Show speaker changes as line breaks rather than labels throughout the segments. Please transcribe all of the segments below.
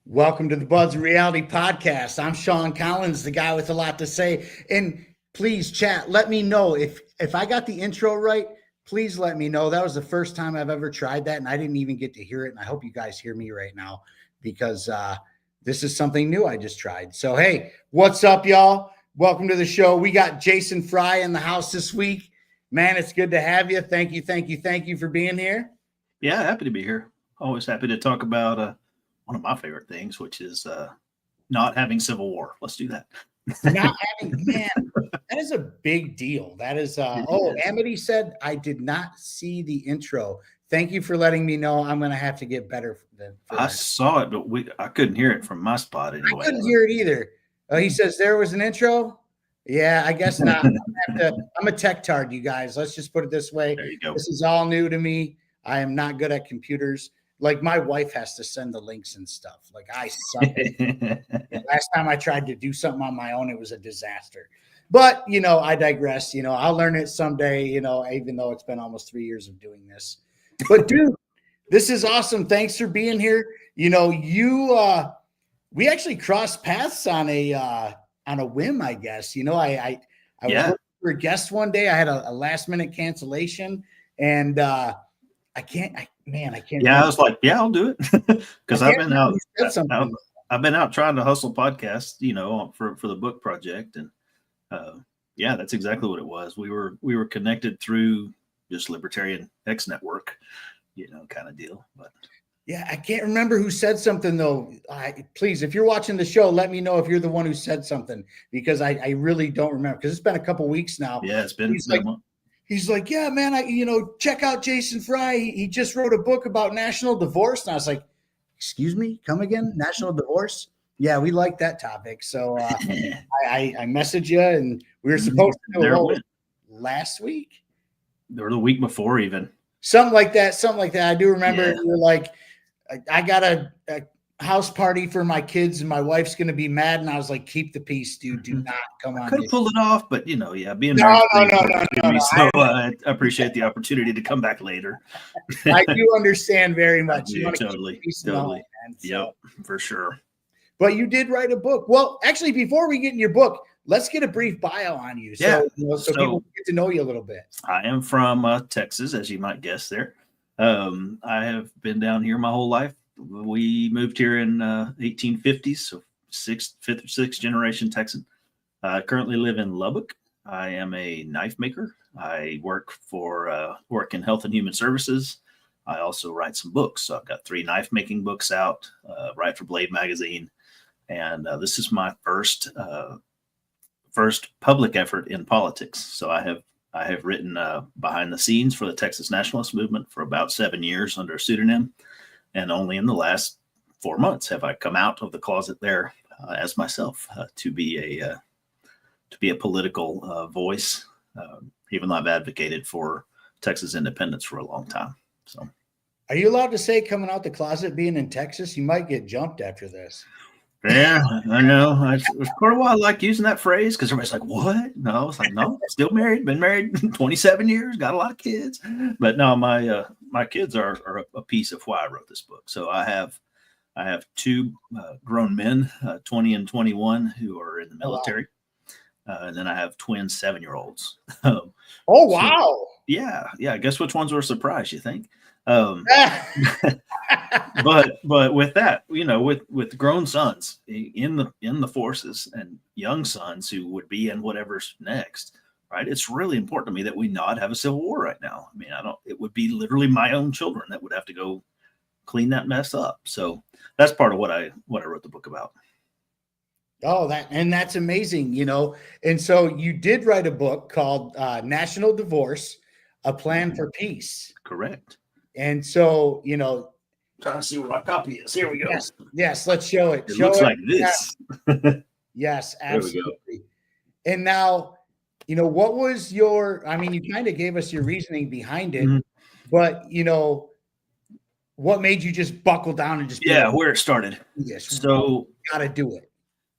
Welcome to the Buds of Reality podcast. I'm Sean Collins, the guy with a lot to say. And please, chat, let me know if I got the intro right. Please let me know. That was the first time I've ever tried that, and I didn't even get to hear it. And I hope you guys hear me right now because this is something new I just tried. So, hey, what's up, y'all? Welcome to the show. We got Jason Fry in the house this week. Man, it's good to have you. Thank you for being here.
Yeah, happy to be here. Always happy to talk about one of my favorite things, which is not having civil war. Let's do that.
Not having, man, that is a big deal. That is, Amity said, I did not see the intro. Thank you for letting me know. I'm going to have to get better.
I saw it, but I couldn't hear it from my spot anyway.
I couldn't hear it either. He says there was an intro. Yeah, I guess not. I'm a tech tard, you guys. Let's just put it this way.
There you go.
This is all new to me. I am not good at computers. Like my wife has to send the links and stuff. Like I suck. Last time I tried to do something on my own, it was a disaster. But, I digress. I'll learn it someday, even though it's been almost 3 years of doing this. But, dude, this is awesome. Thanks for being here. We actually crossed paths on a whim, I guess. I was for a guest one day. I had a last-minute cancellation, and I can't.
Yeah, I was like, yeah, I'll do it because I've been out. I've been out trying to hustle podcasts, for the book project, and yeah, that's exactly what it was. We were connected through just Libertarian X Network, kind of deal. But
yeah, I can't remember who said something though. Please, if you're watching the show, let me know if you're the one who said something because I really don't remember because it's been a couple weeks now.
Yeah, it's been.
He's like, yeah, man, check out Jason Fry. He just wrote a book about national divorce. And I was like, excuse me, come again? National divorce? Yeah, we like that topic. So I messaged you, and we were supposed to do it last week.
Or the week before even.
Something like that. I do remember you were like, I got a house party for my kids and my wife's going to be mad. And I was like, keep the peace, dude. Do not come on.
I could have pulled it off, but being
no.
So I appreciate the opportunity to come back later.
I do understand very much.
Totally. Yep, for sure.
But you did write a book. Well, actually, before we get in your book, let's get a brief bio on you. So people get to know you a little bit.
I am from Texas, as you might guess there. I have been down here my whole life. We moved here in 1850s, so fifth or sixth generation Texan. I currently live in Lubbock. I am a knife maker. I work in health and human services. I also write some books. So I've got 3 knife making books out, write for Blade magazine. And this is my first public effort in politics. So I have written behind the scenes for the Texas Nationalist Movement for about 7 years under a pseudonym. And only in the last 4 months have I come out of the closet there as myself to be a political voice, even though I've advocated for Texas independence for a long time. So,
are you allowed to say coming out the closet being in Texas? You might get jumped after this.
Yeah, I know. It's part of why I like using that phrase because everybody's like, what? No, it's like, no, still married, been married 27 years, got a lot of kids. But no, my kids are a piece of why I wrote this book. So I have 2 grown men, 20 and 21, who are in the military. And then I have twin 7-year-olds.
Oh, wow.
So, yeah. Guess which ones were a surprise, you think? But with that, with grown sons in the forces and young sons who would be in whatever's next, right? It's really important to me that we not have a civil war right now. I mean, it would be literally my own children that would have to go clean that mess up. So that's part of what I wrote the book about.
Oh, that's amazing, And so you did write a book called National Divorce, A Plan for Peace.
Correct.
And so,
trying to see what my copy is. Here we go.
Yes, let's show it.
It looks like this.
Yes, absolutely. And now, what was you kind of gave us your reasoning behind it, but, what made you just buckle down and just
where it started.
Yes.
So
got to do it.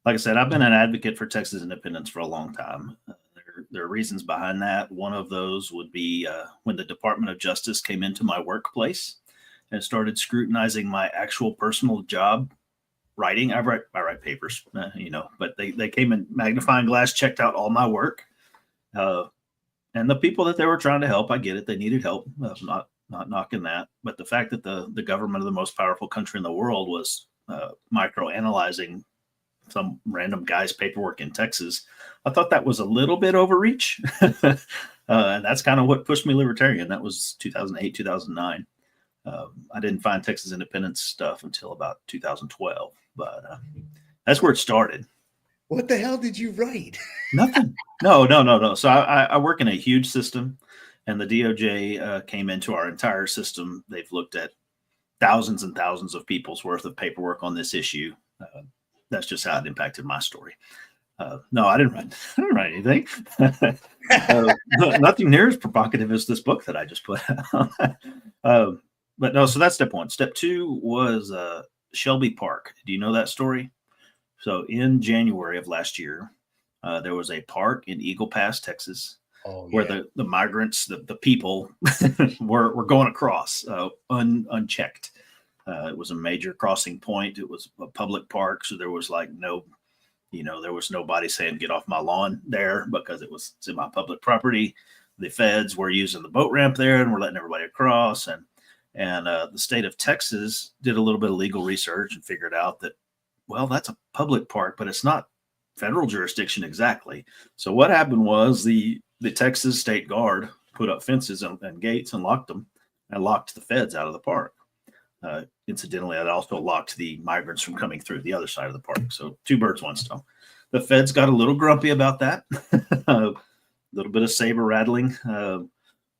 Like I said, I've been an advocate for Texas independence for a long time. There are reasons behind that. One of those would be when the Department of Justice came into my workplace and started scrutinizing my actual personal job writing. I write papers, but they came in magnifying glass, checked out all my work. And the people that they were trying to help, I get it. They needed help. Not knocking that. But the fact that the government of the most powerful country in the world was microanalyzing some random guy's paperwork in Texas, I thought that was a little bit overreach. And that's kind of what pushed me libertarian. That was 2008, 2009. I didn't find Texas independence stuff until about 2012, but that's where it started.
What the hell did you write?
Nothing. No. So I work in a huge system, and the DOJ came into our entire system. They've looked at thousands and thousands of people's worth of paperwork on this issue. That's just how it impacted my story. No, I didn't write anything. Nothing near as provocative as this book that I just put out. But no, so that's step one. Step two was Shelby Park. Do you know that story? So in January of last year, there was a park in Eagle Pass, Texas, where the migrants, the people were going across unchecked. It was a major crossing point. It was a public park. So there was like there was nobody saying, get off my lawn there, because it was semi-public property. The feds were using the boat ramp there and were letting everybody across. And the state of Texas did a little bit of legal research and figured out that, well, that's a public park, but it's not federal jurisdiction exactly. So what happened was the Texas State Guard put up fences and gates and locked them, and locked the feds out of the park. Incidentally, it also locked the migrants from coming through the other side of the park. So 2 birds, 1 stone. The feds got a little grumpy about that. A little bit of saber rattling.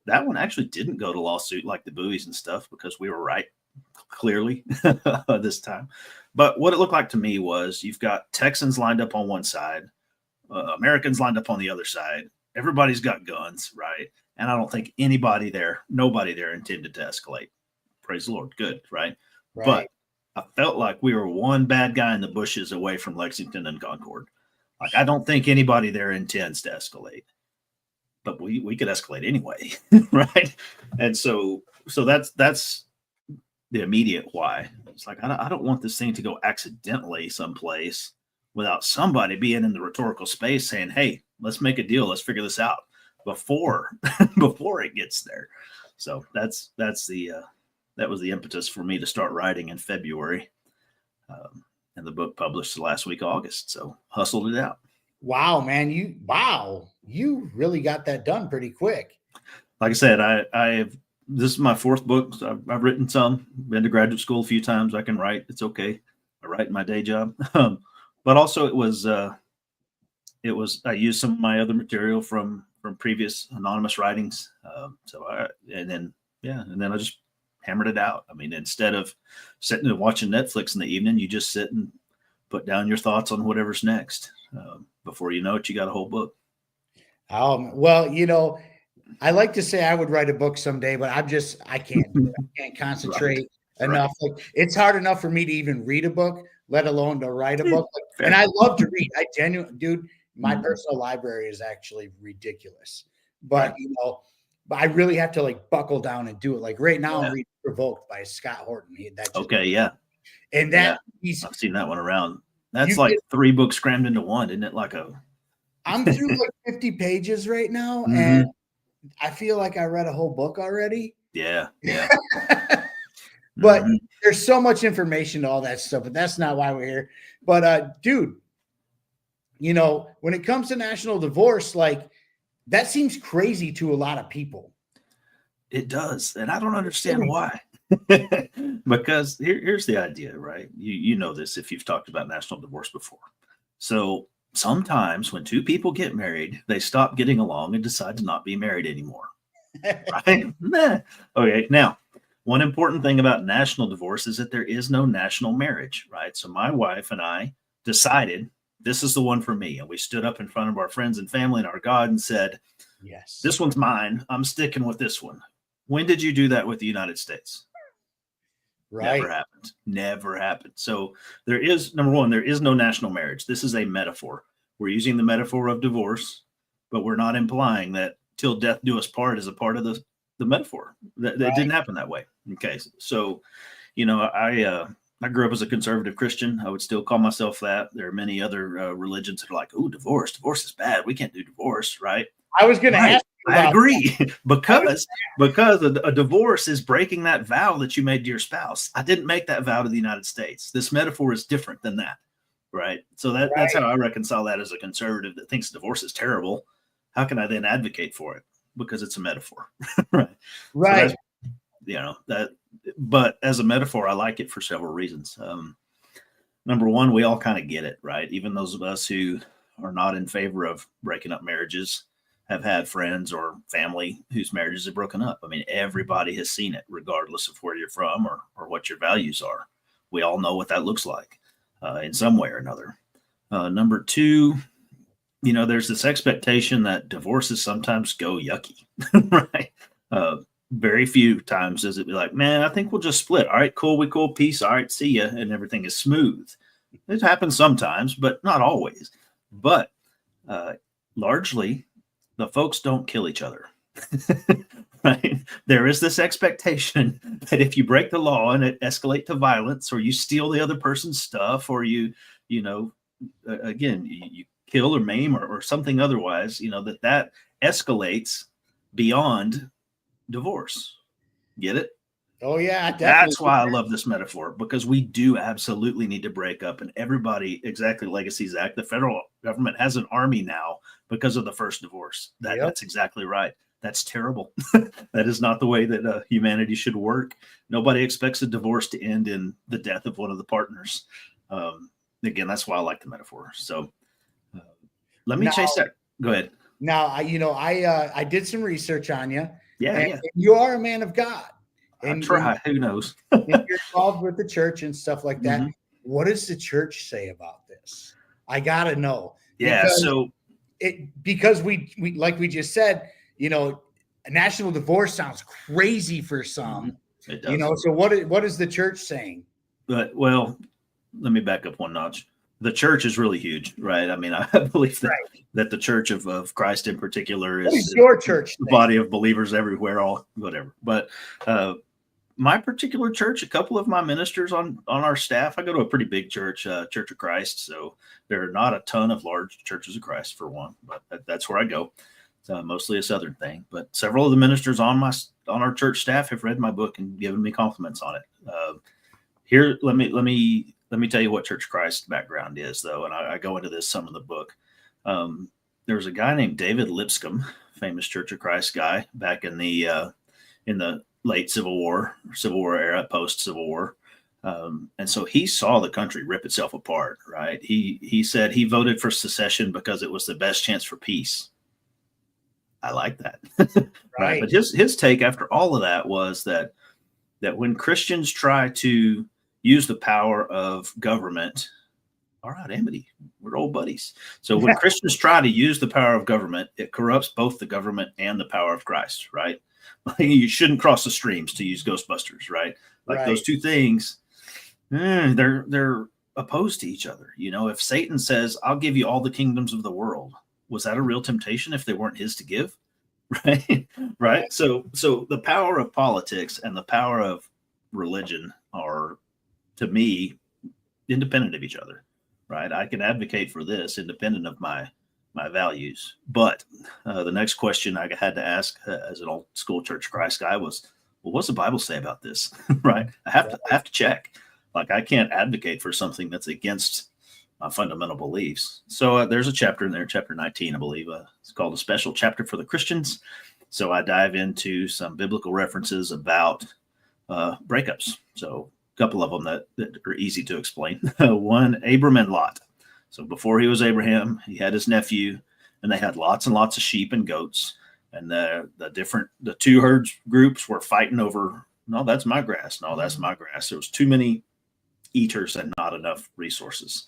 That one actually didn't go to lawsuit like the buoys and stuff, because we were right, clearly, this time. But what it looked like to me was you've got Texans lined up on one side, Americans lined up on the other side. Everybody's got guns, right? And I don't think nobody there intended to escalate. Praise the Lord. Good, right? But I felt like we were one bad guy in the bushes away from Lexington and Concord. Like, I don't think anybody there intends to escalate. But we could escalate anyway, right? And so that's the immediate why. It's like, I don't want this thing to go accidentally someplace without somebody being in the rhetorical space saying, hey, let's make a deal. Let's figure this out before it gets there. So that was the impetus for me to start writing in February. And the book published last week, August. So hustled it out.
Wow, man. You really got that done pretty quick.
Like I said, this is my 4th book. So I've written some, been to graduate school a few times. I can write. It's okay. I write in my day job. But also I used some of my other material from previous anonymous writings. And then I just hammered it out. I mean, instead of sitting and watching Netflix in the evening, you just sit and put down your thoughts on whatever's next. Before you know it, you got a whole book.
Well, I like to say I would write a book someday, but I can't do it. I can't concentrate enough. Right. Like, it's hard enough for me to even read a book, let alone to write a book. And I love to read. Dude, my personal library is actually ridiculous. But, but I really have to buckle down and do it. Like right now, I'm reading Provoked by Scott Horton. And
I've seen that one around. That's like 3 books crammed into one, isn't it?
I'm through 50 pages right now, and I feel like I read a whole book already.
Yeah.
But there's so much information to all that stuff, but that's not why we're here. But dude, when it comes to national divorce, that seems crazy to a lot of people.
It does, and I don't understand why. Because here's the idea, right? You know this if you've talked about national divorce before. So sometimes when 2 people get married, they stop getting along and decide to not be married anymore. Right? Okay. Now, one important thing about national divorce is that there is no national marriage, right? So my wife and I decided this is the one for me. And we stood up in front of our friends and family and our God and said,
yes,
this one's mine. I'm sticking with this one. When did you do that with the United States?
Right.
Never happened. So there is, number one, there is no national marriage. This is a metaphor. We're using the metaphor of divorce, but we're not implying that till death do us part is a part of the the metaphor. That
Right.
didn't happen that way. Okay, so I grew up as a conservative Christian. I would still call myself that. There are many other religions that are like, "Oh, divorce is bad. We can't do divorce," right?
I was going to
Right.
ask you
I
about
agree because a divorce is breaking that vow that you made to your spouse. I didn't make that vow to the United States. This metaphor is different than that, right? So that's how I reconcile that as a conservative that thinks divorce is terrible. How can I then advocate for it? Because it's a metaphor, right?
Right.
So that. But as a metaphor, I like it for several reasons. Number one, we all kind of get it, right? Even those of us who are not in favor of breaking up marriages have had friends or family whose marriages have broken up. I mean, everybody has seen it, regardless of where you're from or what your values are. We all know what that looks like in some way or another. Number two, there's this expectation that divorces sometimes go yucky, right? Very few times does it be like, man, I think we'll just split. All right, cool, peace. All right, see ya, and everything is smooth. It happens sometimes, but not always. But largely, the folks don't kill each other. Right? There is this expectation that if you break the law and it escalate to violence, or you steal the other person's stuff, or you kill or maim or something otherwise, that escalates beyond divorce. Get it?
Oh yeah, definitely.
That's why I love this metaphor, because we do absolutely need to break up, and everybody, exactly, Legacy Zach, the federal government has an army now because of the first divorce. That's exactly right. That's terrible. That is not the way that humanity should work. Nobody expects a divorce to end in the death of one of the partners. Again, that's why I like the metaphor. So let me chase that. Go ahead.
Now, I did some research on you.
Yeah.
You are a man of God.
And try. Who knows?
You're involved with the church and stuff like that. Mm-hmm. What does the church say about this? I gotta know.
Yeah.
Because we like we just said, a national divorce sounds crazy for some.
It does.
So what is the church saying?
But let me back up one notch. The church is really huge, right? I mean, I believe that the Church of Christ in particular is
your church,
the body of believers everywhere, all whatever. But my particular church, a couple of my ministers on our staff, I go to a pretty big church, Church of Christ. So there are not a ton of large churches of Christ, for one, but that's where I go. It's mostly a Southern thing. But several of the ministers on our church staff have read my book and given me compliments on it. Here, let me tell you what Church of Christ background is, though, and I go into this some of the book. There's a guy named David Lipscomb, famous Church of Christ guy, back in the late Civil War era, post Civil War, and so he saw the country rip itself apart. Right? He said he voted for secession because it was the best chance for peace. I like that. Right? But his take after all of that was that when Christians try to use the power of government. All right, Amity, we're old buddies. So when Christians try to use the power of government, it corrupts both the government and the power of Christ, right? You shouldn't cross the streams, to use Ghostbusters, right? Those two things, they're opposed to each other. If Satan says, I'll give you all the kingdoms of the world, was that a real temptation if they weren't his to give? Right? So the power of politics and the power of religion are, to me, independent of each other, right? I can advocate for this independent of my values. But the next question I had to ask as an old school Church of Christ guy was, well, what's the Bible say about this? Right? I have to check. I can't advocate for something that's against my fundamental beliefs. So there's a chapter in there, chapter 19, I believe. It's called A Special Chapter for the Christians. So I dive into some biblical references about breakups. So couple of them that are easy to explain. One, Abram and Lot. So before he was Abraham, he had his nephew, and they had lots and lots of sheep and goats. And the two herds groups were fighting over, no, that's my grass. No, that's my grass. There was too many eaters and not enough resources.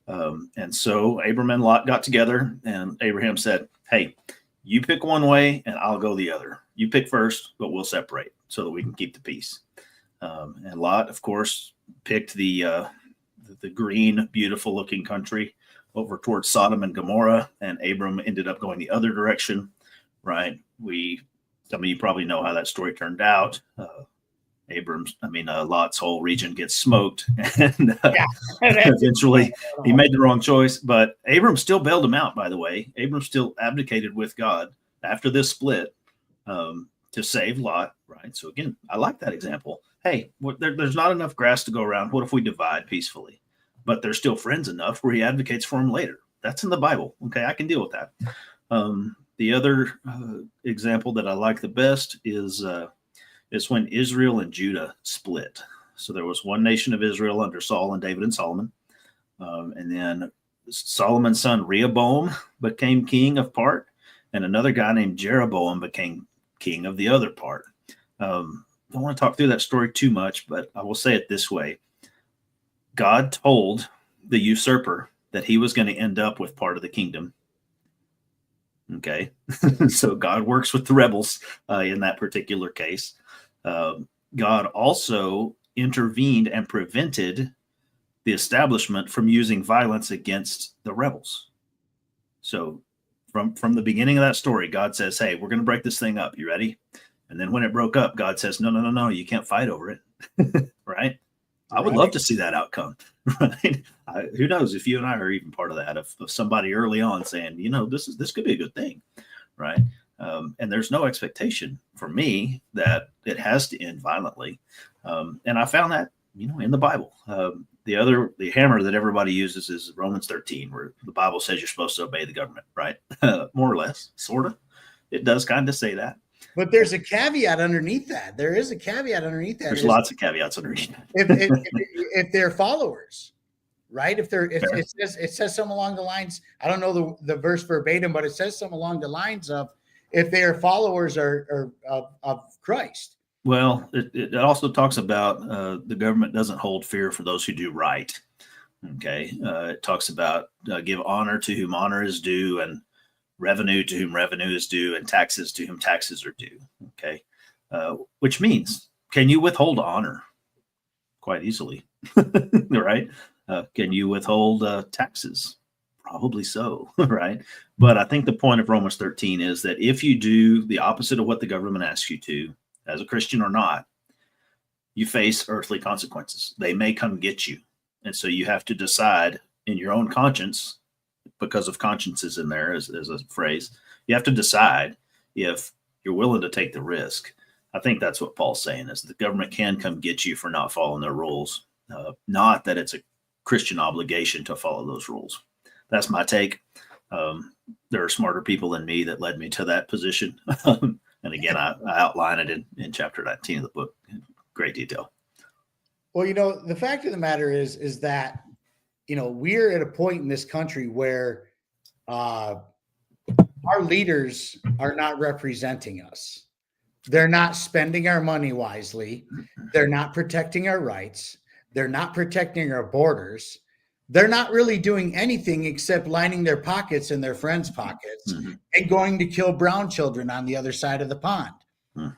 And so Abram and Lot got together, and Abraham said, hey, you pick one way and I'll go the other. You pick first, but we'll separate so that we can keep the peace. And Lot, of course, picked the green, beautiful-looking country over towards Sodom and Gomorrah, and Abram ended up going the other direction. Right? We Some of you probably know how that story turned out. Lot's whole region gets smoked, and eventually he made the wrong choice. But Abram still bailed him out, by the way. Abram still abdicated with God after this split to save Lot, right? So again, I like that example. Hey, there's not enough grass to go around. What if we divide peacefully? But they're still friends enough where he advocates for him later. That's in the Bible. Okay, I can deal with that. The other example that I like the best is when Israel and Judah split. So there was one nation of Israel under Saul and David and Solomon. And then Solomon's son Rehoboam became king of part, and another guy named Jeroboam became king of the other part. Don't want to talk through that story too much, but I will say it this way. God told the usurper that he was going to end up with part of the kingdom. Okay. So God works with the rebels in that particular case. God also intervened and prevented the establishment from using violence against the rebels. So from the beginning of that story, God says, hey, we're going to break this thing up. You ready? And then when it broke up, God says, no, you can't fight over it. Right? I would love to see that outcome. Right? Who knows if you and I are even part of that, of somebody early on saying, this could be a good thing. Right? And there's no expectation for me that it has to end violently. And I found that, in the Bible. The hammer that everybody uses is Romans 13, where the Bible says you're supposed to obey the government, right? More or less, sort of. It does kind of say that.
But there's a caveat underneath that. There is a caveat underneath that.
There's lots of caveats underneath.
If they're followers, right? It says something along the lines. I don't know the verse verbatim, but it says something along the lines of if they are followers of Christ.
Well, it also talks about the government doesn't hold fear for those who do right. Okay, it talks about give honor to whom honor is due, and revenue to whom revenue is due, and taxes to whom taxes are due. Okay, which means, can you withhold honor? Quite easily, right? Can you withhold taxes? Probably so, right? But I think the point of Romans 13 is that if you do the opposite of what the government asks you to, as a Christian or not, you face earthly consequences. They may come get you. And so you have to decide in your own conscience, because of consciences in there as a phrase, you have to decide if you're willing to take the risk. I think that's what Paul's saying, is the government can come get you for not following their rules, not that it's a Christian obligation to follow those rules. That's my take. There are smarter people than me that led me to that position. And again, I outline it in chapter 19 of the book in great detail.
Well, the fact of the matter is that, we're at a point in this country where our leaders are not representing us. They're not spending our money wisely. They're not protecting our rights. They're not protecting our borders. They're not really doing anything except lining their pockets and their friends' pockets and going to kill brown children on the other side of the pond.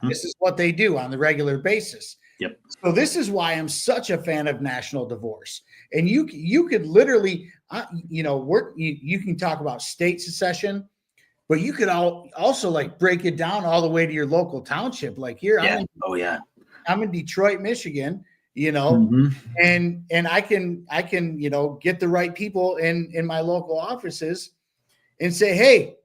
This is what they do on the regular basis.
Yep.
So this is why I'm such a fan of national divorce. And you could literally, you can talk about state secession, but you could also like break it down all the way to your local township. Like here, I'm in Detroit, Michigan. And I can, get the right people in my local offices and say, hey,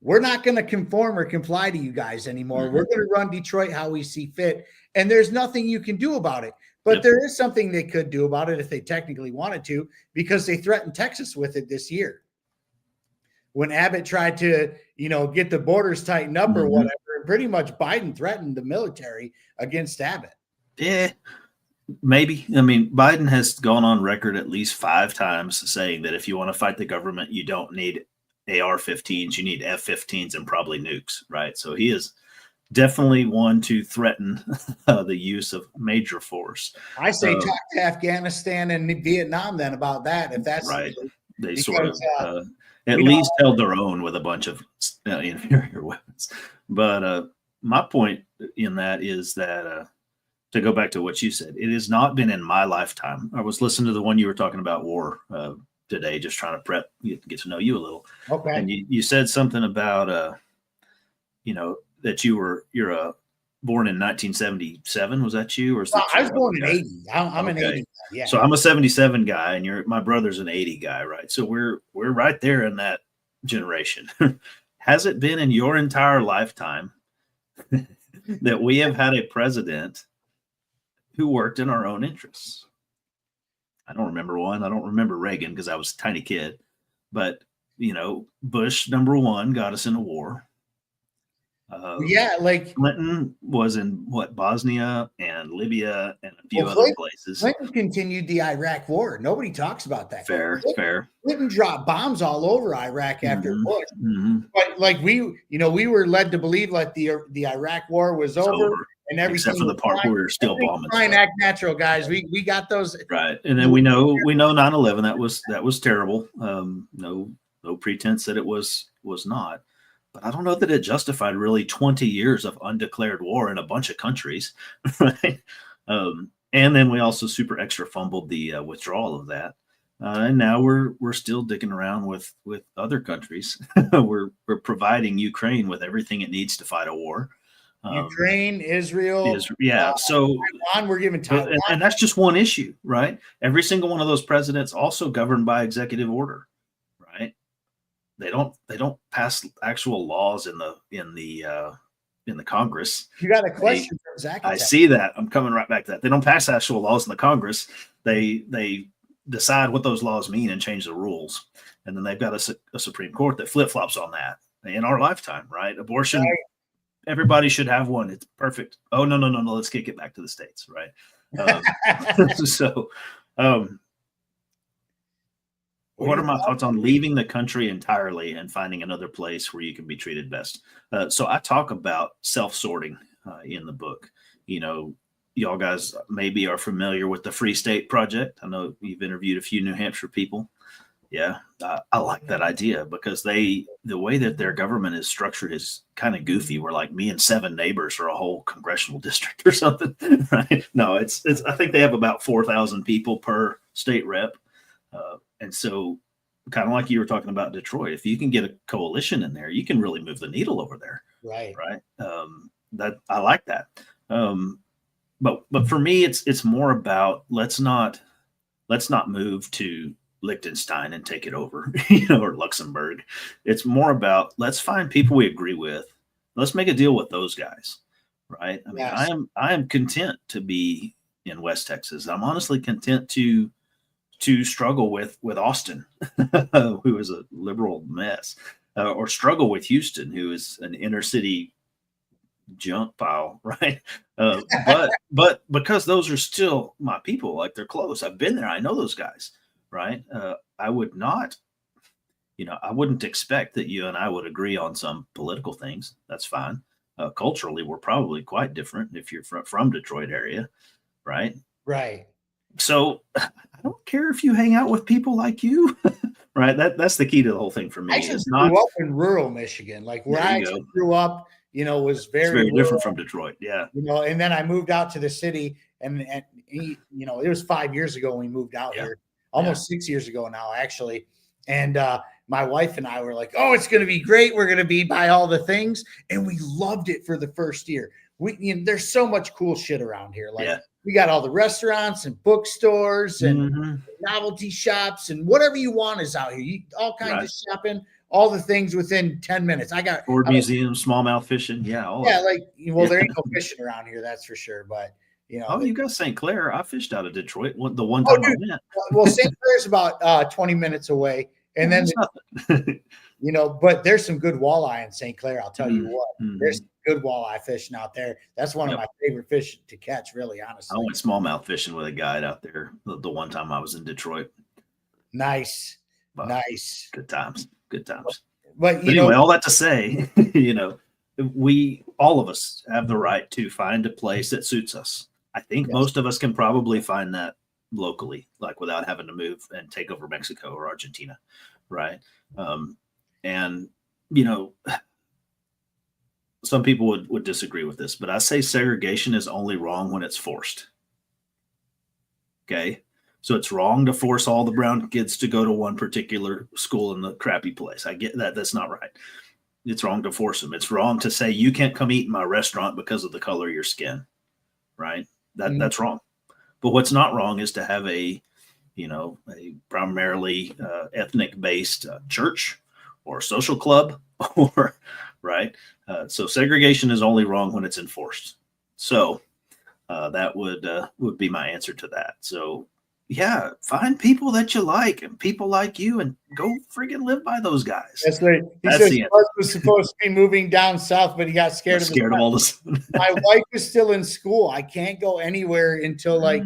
we're not going to conform or comply to you guys anymore. We're going to run Detroit how we see fit. And there's nothing you can do about it. But there is something they could do about it if they technically wanted to, because they threatened Texas with it this year. When Abbott tried to, get the borders tightened up or whatever, pretty much Biden threatened the military against Abbott.
Yeah. Maybe. I mean, Biden has gone on record at least 5 times saying that if you want to fight the government, you don't need AR-15s, you need F-15s and probably nukes, right? So he is definitely one to threaten the use of major force.
I say talk to Afghanistan and Vietnam then about that, if that's
right. They sort of at least held their own with a bunch of inferior weapons. But my point in that is that to go back to what you said, it has not been in my lifetime. I was listening to the one you were talking about war today, just trying to get to know you a little.
Okay.
And you said something about, that you're born in 1977. Was that you, or is that
I was born in 80. I'm an 80 guy, yeah.
So I'm a 77 guy, and my brother's an 80 guy, right? So we're right there in that generation. Has it been in your entire lifetime that we have had a president who worked in our own interests? I don't remember one. I don't remember Reagan because I was a tiny kid. But, Bush, number one, got us in a war.
Yeah, like
Clinton was in Bosnia and Libya and a few other places.
Clinton continued the Iraq war. Nobody talks about that.
Fair.
Clinton dropped bombs all over Iraq after Bush. But like we were led to believe like the Iraq war was over. And everything,
except for the part where we were still bombing.
Try and act natural, guys. We got those
right, and then we know 9/11. That was terrible. No pretense that it was not. But I don't know that it justified really 20 years of undeclared war in a bunch of countries, right? And then we also super extra fumbled the withdrawal of that, and now we're still dicking around with other countries. we're providing Ukraine with everything it needs to fight a war.
Ukraine, Israel,
so
Taiwan, we're giving Taiwan,
and that's just one issue, right? Every single one of those presidents also governed by executive order, right? They don't pass actual laws in the Congress.
You got a question from Zach?
I see that. I'm coming right back to that. They don't pass actual laws in the Congress. They decide what those laws mean and change the rules, and then they've got a Supreme Court that flip flops on that in our lifetime, right? Abortion. Right. Everybody should have one. It's perfect. Oh, no. Let's kick it back to the States, right? What are my thoughts on leaving the country entirely and finding another place where you can be treated best? So I talk about self-sorting in the book. Y'all guys maybe are familiar with the Free State Project. I know you've interviewed a few New Hampshire people. Yeah, I like that idea because the way that their government is structured is kind of goofy. We're like me and 7 neighbors are a whole congressional district or something, right? No, it's I think they have about 4,000 people per state rep, and so kind of like you were talking about Detroit. If you can get a coalition in there, you can really move the needle over there,
right?
That I like that, but for me, it's more about let's not move to Liechtenstein and take it over, or Luxembourg. It's more about let's find people we agree with. Let's make a deal with those guys, right? I mean, yes. I am content to be in West Texas. I'm honestly content to struggle with Austin, who is a liberal mess, or struggle with Houston, who is an inner city junk pile, right? But because those are still my people, like they're close. I've been there. I know those guys. Right. I would not, I wouldn't expect that you and I would agree on some political things. That's fine. Culturally, we're probably quite different if you're from Detroit area. Right.
Right.
So I don't care if you hang out with people like you. Right. That's the key to the whole thing for me.
I actually grew up in rural Michigan, like where I grew up, was very
different from Detroit. Yeah.
And then I moved out to the city and it was 5 years ago when we moved out here. Almost 6 years ago now, actually. And my wife and I were like, oh, it's going to be great. We're going to be by all the things. And we loved it for the first year. There's so much cool shit around here. Like we got all the restaurants and bookstores and novelty shops and whatever you want is out here. All kinds of shopping, all the things within 10 minutes. I got
Ford Museum, smallmouth fishing. Yeah.
There ain't no fishing around here. That's for sure. But
you got St. Clair. I fished out of Detroit the one time I went.
Well, St. Clair's about 20 minutes away. And then, but there's some good walleye in St. Clair. I'll tell you what, there's good walleye fishing out there. That's one of my favorite fish to catch, really, honestly.
I went smallmouth fishing with a guide out there the one time I was in Detroit.
Nice. Nice.
Good times.
But
anyway, all that to say, all of us have the right to find a place that suits us. I think most of us can probably find that locally, like without having to move and take over Mexico or Argentina, right? And some people would disagree with this, but I say segregation is only wrong when it's forced. Okay, so it's wrong to force all the brown kids to go to one particular school in the crappy place. I get that. That's not right. it's wrong to force them. It's wrong to say you can't come eat in my restaurant because of the color of your skin, right? That's wrong. But what's not wrong is to have a primarily ethnic based church or social club, or right. So segregation is only wrong when it's enforced. So that would be my answer to that. So yeah, find people that you like and people like you, and go freaking live by those guys.
That's right. He says he was supposed to be moving down south, but he got scared of
all this.
My wife is still in school. I can't go anywhere until like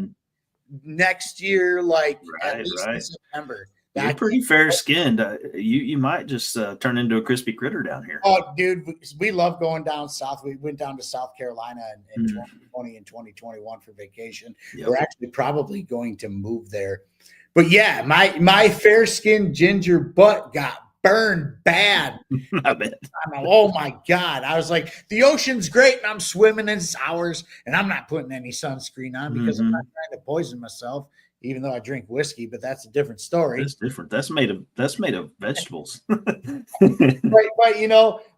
next year, like at least in September.
You're pretty fair skinned. You might just turn into a crispy critter down here.
Oh, dude, we love going down south. We went down to South Carolina in 2020 and 2021 for vacation. Yep. We're actually probably going to move there. But yeah, my fair skinned ginger butt got burned bad.
I bet.
Oh my God. I was like, the ocean's great and I'm swimming in sours and I'm not putting any sunscreen on because I'm not trying to poison myself, even though I drink whiskey, but that's a different story.
That's different. That's made of vegetables.
But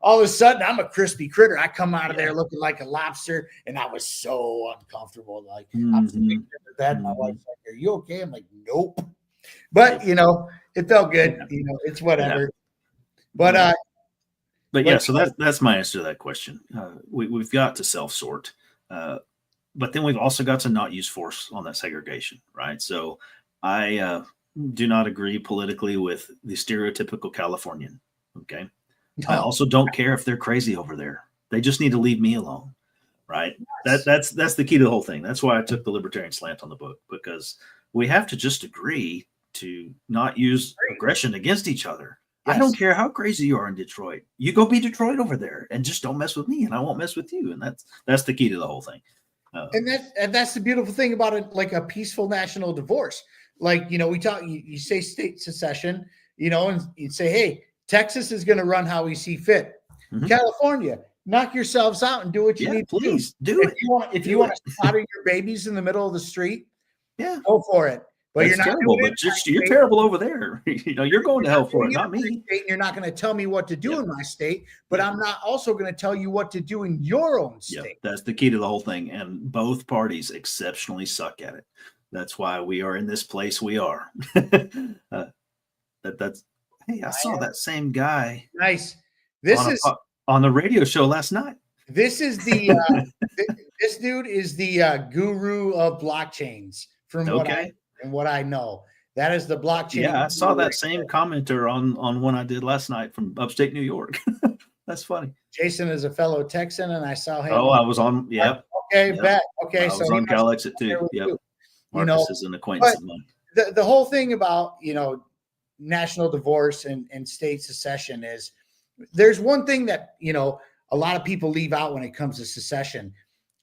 all of a sudden I'm a crispy critter. I come out of there looking like a lobster, and I was so uncomfortable. Like I'm sitting in the bed, my wife's like, "Are you okay?" I'm like, "Nope." But it felt good. It's whatever. Yeah. But
yeah, so that's my answer to that question. We've got to self-sort. But then we've also got to not use force on that segregation, right? So I do not agree politically with the stereotypical Californian, okay? No. I also don't care if they're crazy over there. They just need to leave me alone, right? Yes. That's the key to the whole thing. That's why I took the libertarian slant on the book, because we have to just agree to not use aggression against each other. Yes. I don't care how crazy you are in Detroit. You go be Detroit over there and just don't mess with me, and I won't mess with you. And that's the key to the whole thing.
And that's the beautiful thing about it, like a peaceful national divorce. Like, we talk, you say state secession, and you'd say, hey, Texas is going to run how we see fit. California, knock yourselves out and do what you need to do.
Do it.
If you want to slaughter your babies in the middle of the street, go for it.
But you're not terrible, but you're terrible over there. You're going to hell for it, not me.
And you're not going to tell me what to do in my state, but I'm not also going to tell you what to do in your own state.
That's the key to the whole thing. And both parties exceptionally suck at it. That's why we are in this place we are. Hey, I saw that same guy.
Nice.
On the radio show last night.
This is the this dude is the guru of blockchains from what I know. That is the blockchain.
Yeah, I saw that same commenter on one I did last night from upstate New York. That's funny.
Jason is a fellow Texan, and I saw him.
Oh, I was on. Yep.
Okay, bet. Okay,
I was on Cal Exit too. Yep. Marcus is an acquaintance of mine.
The whole thing about national divorce and state secession is there's one thing that a lot of people leave out when it comes to secession.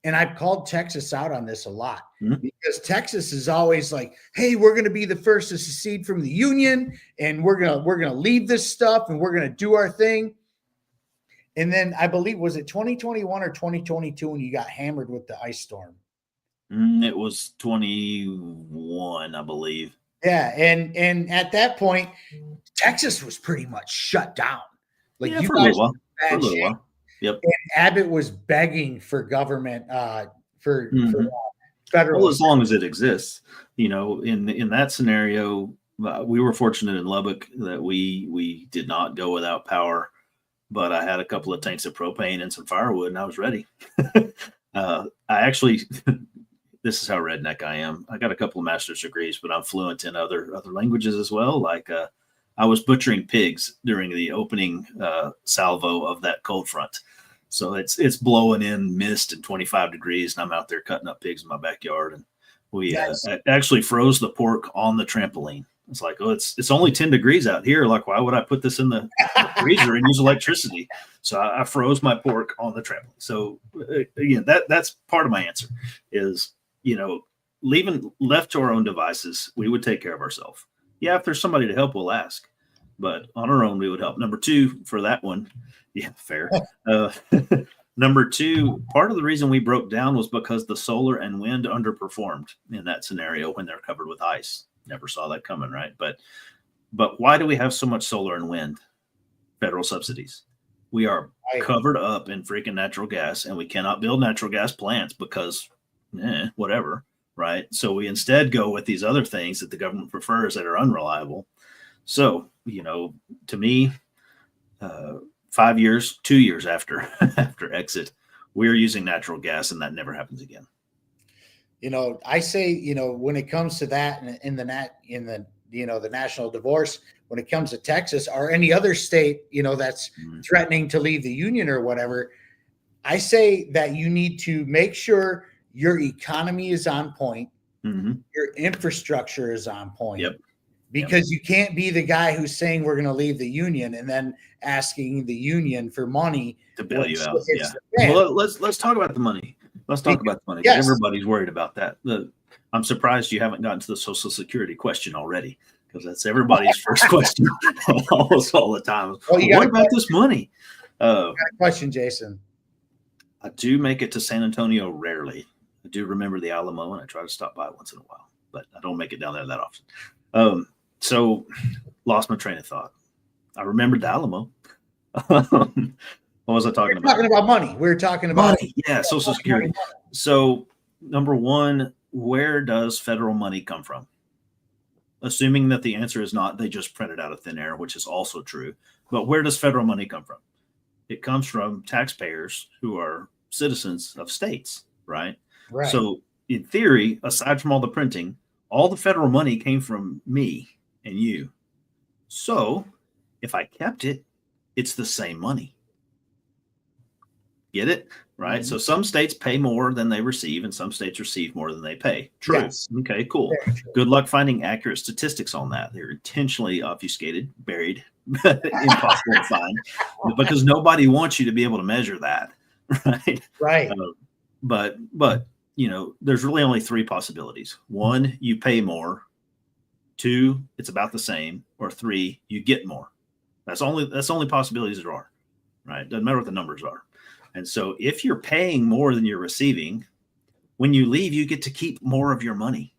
And I've called Texas out on this a lot because Texas is always like, hey, we're going to be the first to secede from the union, and we're going to leave this stuff and we're going to do our thing. And then I believe, was it 2021 or 2022 when you got hammered with the ice storm?
It was 21, I believe.
Yeah. And at that point, Texas was pretty much shut down. Like
for a little while. Yep.
And Abbott was begging for government for federal.
Well, as long as it exists, in that scenario, we were fortunate in Lubbock that we did not go without power, but I had a couple of tanks of propane and some firewood, and I was ready. I actually, this is how redneck I am. I got a couple of master's degrees, but I'm fluent in other languages as well. Like I was butchering pigs during the opening salvo of that cold front. So it's blowing in mist and 25 degrees, and I'm out there cutting up pigs in my backyard. And we actually froze the pork on the trampoline. It's like, oh, it's only 10 degrees out here. Like, why would I put this in the freezer and use electricity? So I froze my pork on the trampoline. So again, that's part of my answer is, leaving left to our own devices, we would take care of ourselves. Yeah, if there's somebody to help, we'll ask. But on our own, we would help. Number two, for that one, yeah, fair. Number two, part of the reason we broke down was because the solar and wind underperformed in that scenario when they're covered with ice. Never saw that coming, right? But why do we have so much solar and wind? Federal subsidies. We are
Right.
covered up in freaking natural gas, and we cannot build natural gas plants because, whatever, right? So we instead go with these other things that the government prefers that are unreliable. So, to me, 5 years, 2 years after after exit, we're using natural gas, and that never happens again.
I say, when it comes to that in the national divorce, when it comes to Texas or any other state, that's threatening to leave the union or whatever, I say that you need to make sure your economy is on point, your infrastructure is on point.
Yep.
Because you can't be the guy who's saying we're going to leave the union and then asking the union for money
to bail you out. Yeah.
Well,
let's talk about the money. Let's talk about the money.
Yes.
Everybody's worried about that. I'm surprised you haven't gotten to the Social Security question already, because that's everybody's first question almost all the time. What about this money?
Question, Jason.
I do make it to San Antonio rarely. I do remember the Alamo, and I try to stop by once in a while, but I don't make it down there that often. So lost my train of thought. I remembered the Alamo. What was I talking about?
Talking about money. We were talking about
money. Yeah, Social Security. So, number one, where does federal money come from? Assuming that the answer is not they just printed out of thin air, which is also true. But where does federal money come from? It comes from taxpayers who are citizens of states, right?
Right.
So, in theory, aside from all the printing, all the federal money came from me and you. So, if I kept it, it's the same money. Get it? Right? So some states pay more than they receive, and some states receive more than they pay. True.
Yes.
Okay, cool. Good luck finding accurate statistics on that. They're intentionally obfuscated, buried, impossible to find, because nobody wants you to be able to measure that. Right?
Right.
But there's really only three possibilities. One, you pay more. Two, it's about the same. Or three, you get more. That's only possibilities there are. Right? Doesn't matter what the numbers are. And so if you're paying more than you're receiving, when you leave, you get to keep more of your money.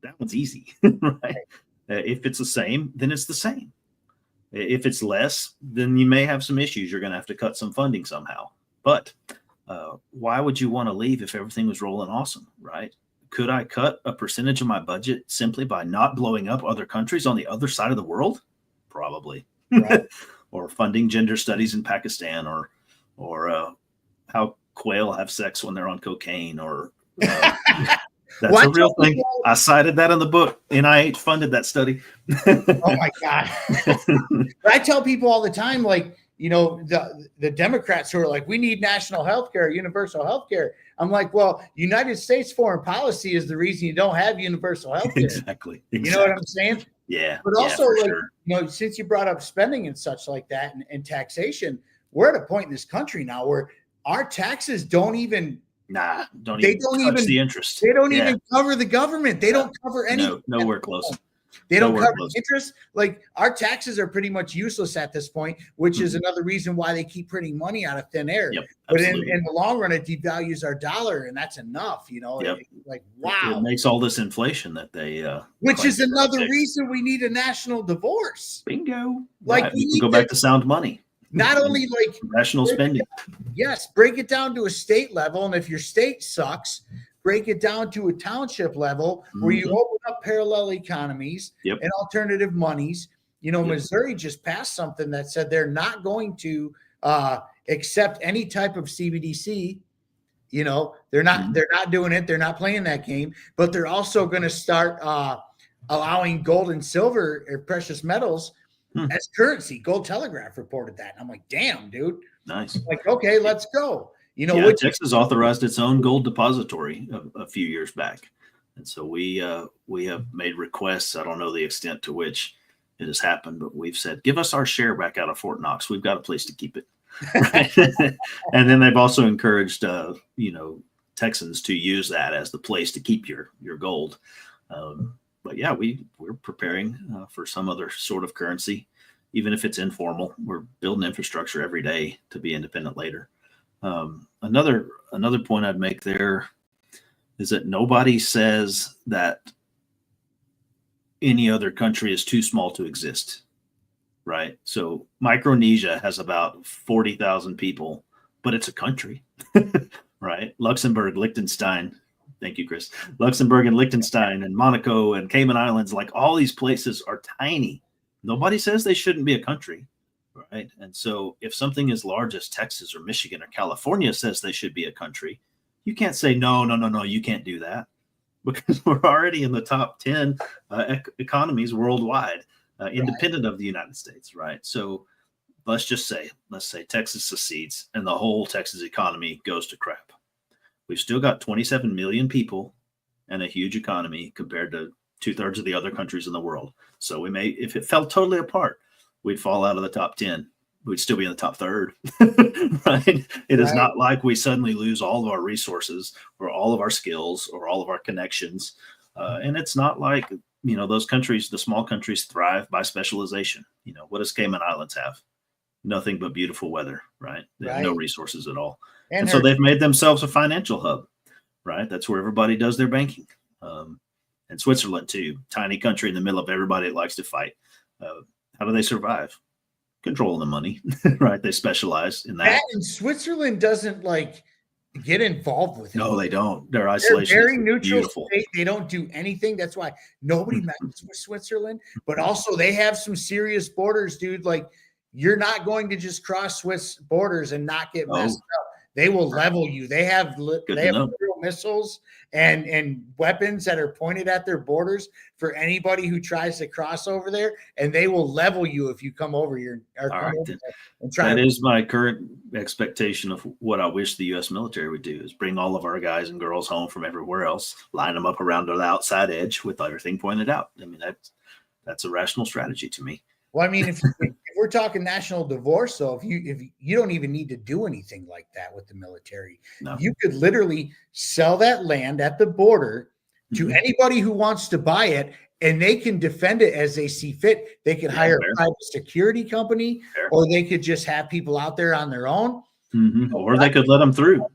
That one's easy, right? If it's the same, then it's the same. If it's less, then you may have some issues. You're going to have to cut some funding somehow. But why would you want to leave if everything was rolling awesome, right? Could I cut a percentage of my budget simply by not blowing up other countries on the other side of the world? Probably. Right. Or funding gender studies in Pakistan, or how quail have sex when they're on cocaine, or that's a real thing. I cited that in the book. NIH funded that study.
Oh my God. But I tell people all the time, like, the Democrats who are like, we need national health care, universal health care. I'm like, well, United States foreign policy is the reason you don't have universal health care.
Exactly.
You know what I'm saying?
Yeah.
But also,
sure.
Since you brought up spending and such like that, and taxation, we're at a point in this country now where our taxes don't even
touch the interest.
They don't even cover the government. They don't cover anything.
Nowhere close.
They don't cover interest. Like, our taxes are pretty much useless at this point, which is another reason why they keep printing money out of thin air.
Yep,
but in the long run, it devalues our dollar, and that's enough.
Yep.
Like, wow.
It makes all this inflation that they
which is another reason we need a national divorce.
Bingo.
Like,
right. We can go back to sound money.
Not only like
rational spending.
Yes, break it down to a state level, and if your state sucks, break it down to a township level where you open up parallel economies and alternative monies. Missouri just passed something that said they're not going to accept any type of CBDC. They're not doing it. They're not playing that game, but they're also going to start allowing gold and silver or precious metals as currency. Gold Telegraph reported that. And I'm like, damn, dude.
Nice.
Like, okay, let's go.
Texas authorized its own gold depository a few years back. And so we have made requests. I don't know the extent to which it has happened, but we've said, give us our share back out of Fort Knox. We've got a place to keep it. And then they've also encouraged, Texans to use that as the place to keep your gold. But yeah, we're preparing for some other sort of currency, even if it's informal. We're building infrastructure every day to be independent later. Another point I'd make there is that nobody says that any other country is too small to exist, right? So Micronesia has about 40,000 people, but it's a country, right? Luxembourg, Liechtenstein. Thank you, Chris. Luxembourg and Liechtenstein and Monaco and Cayman Islands, like all these places are tiny. Nobody says they shouldn't be a country, right? And so if something as large as Texas or Michigan or California says they should be a country, you can't say, no, you can't do that, because we're already in the top 10 economies worldwide, independent of the United States, right? So let's say Texas secedes and the whole Texas economy goes to crap. We've still got 27 million people and a huge economy compared to 2/3 of the other countries in the world. So we may, if it fell totally apart, we'd fall out of the top 10. We'd still be in the top third, right? It is not like we suddenly lose all of our resources or all of our skills or all of our connections. And it's not like, those countries, the small countries, thrive by specialization. What does Cayman Islands have? Nothing but beautiful weather, right? They have no resources at all. And so they've made themselves a financial hub, right? That's where everybody does their banking. And Switzerland too, tiny country in the middle of everybody that likes to fight. How do they survive? Controlling the money, right? They specialize in that.
And Switzerland doesn't get involved with it.
No, they don't. Their isolation
very
is
neutral
beautiful.
State. They don't do anything. That's why nobody messes with Switzerland. But also they have some serious borders, dude. Like, you're not going to just cross Swiss borders and not get messed up. They will level you. They have literal missiles and weapons that are pointed at their borders for anybody who tries to cross over there, and they will level you if you come over here.
That is my current expectation of what I wish the U.S. military would do, is bring all of our guys and girls home from everywhere else, line them up around the outside edge with everything pointed out. I mean, that's a rational strategy to me.
Well, I mean, if we're talking national divorce, so if you don't even need to do anything like that with the military, you could literally sell that land at the border to anybody who wants to buy it, and they can defend it as they see fit. They could hire a private security company, or they could just have people out there on their own,
or they could let them through,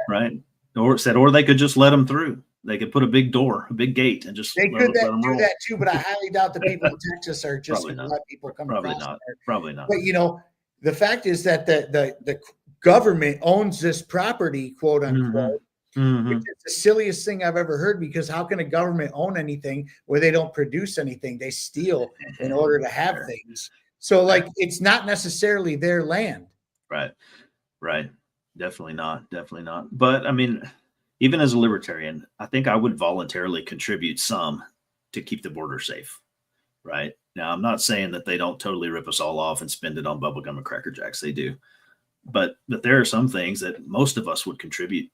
right? Or they could just let them through. They could put a big door, a big gate, and just
let them do that too. But I highly doubt the people in Texas are just going to let people come across.
Probably not.
But the fact is that the government owns this property, quote unquote. Which is the silliest thing I've ever heard, because how can a government own anything where they don't produce anything? They steal in order to have things. So it's not necessarily their land.
Right. Definitely not. But I mean, even as a libertarian, I think I would voluntarily contribute some to keep the border safe, right? Now, I'm not saying that they don't totally rip us all off and spend it on bubblegum and Cracker Jacks. They do. But there are some things that most of us would contribute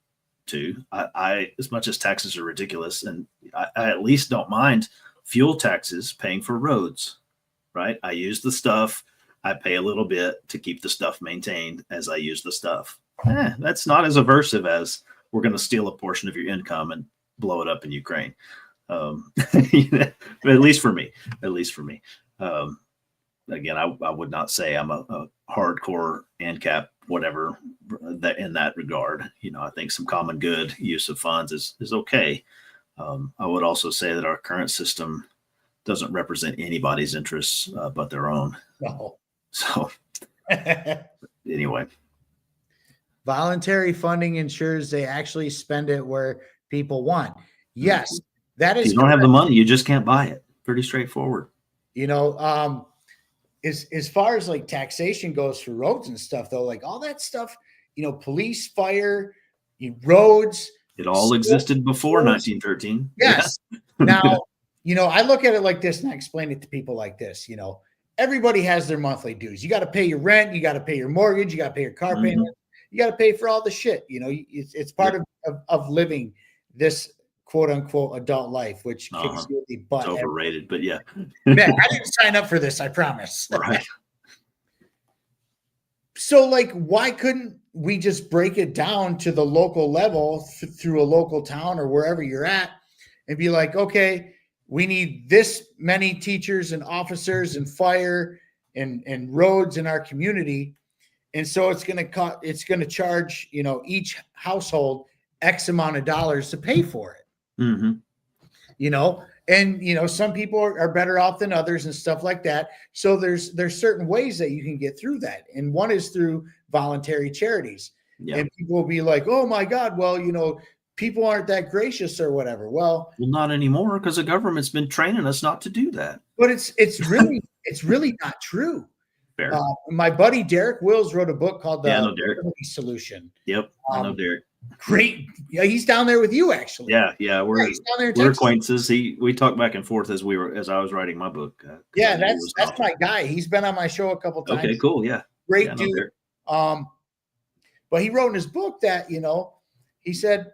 to. I as much as taxes are ridiculous, and I at least don't mind fuel taxes paying for roads, right? I use the stuff. I pay a little bit to keep the stuff maintained as I use the stuff. That's not as aversive as we're going to steal a portion of your income and blow it up in Ukraine. At least for me. Again, I would not say I'm a hardcore ANCAP, whatever, that in that regard. I think some common good use of funds is okay. I would also say that our current system doesn't represent anybody's interests but their own.
No.
So anyway.
Voluntary funding ensures they actually spend it where people want. Yes, that is.
If you don't have the money, you just can't buy it. Pretty straightforward.
As far as taxation goes for roads and stuff, though, all that stuff, police, fire, roads.
It all existed before 1913.
Yes. Now, I look at it like this, and I explain it to people like this. Everybody has their monthly dues. You got to pay your rent. You got to pay your mortgage. You got to pay your car payment. You got to pay for all the shit. It's part of living this quote unquote adult life, which kicks you in the butt.
It's overrated, but yeah.
Man, I didn't sign up for this, I promise.
Right.
So why couldn't we just break it down to the local level through a local town or wherever you're at and be like, okay, we need this many teachers and officers and fire and roads in our community. And so it's going to charge, each household X amount of dollars to pay for it. And some people are better off than others and stuff like that. So there's certain ways that you can get through that. And one is through voluntary charities.
Yeah.
And people will be like, oh my God, well, people aren't that gracious or whatever. Well,
not anymore, because the government's been training us not to do that.
But it's really not true. My buddy Derek Wills wrote a book called The Fertility Solution.
Yep, I know Derek.
Great. Yeah, he's down there with you, actually.
Yeah, we're acquaintances. We talked back and forth as I was writing my book.
That's my guy. He's been on my show a couple times.
Okay, cool. Yeah,
great dude. But he wrote in his book that he said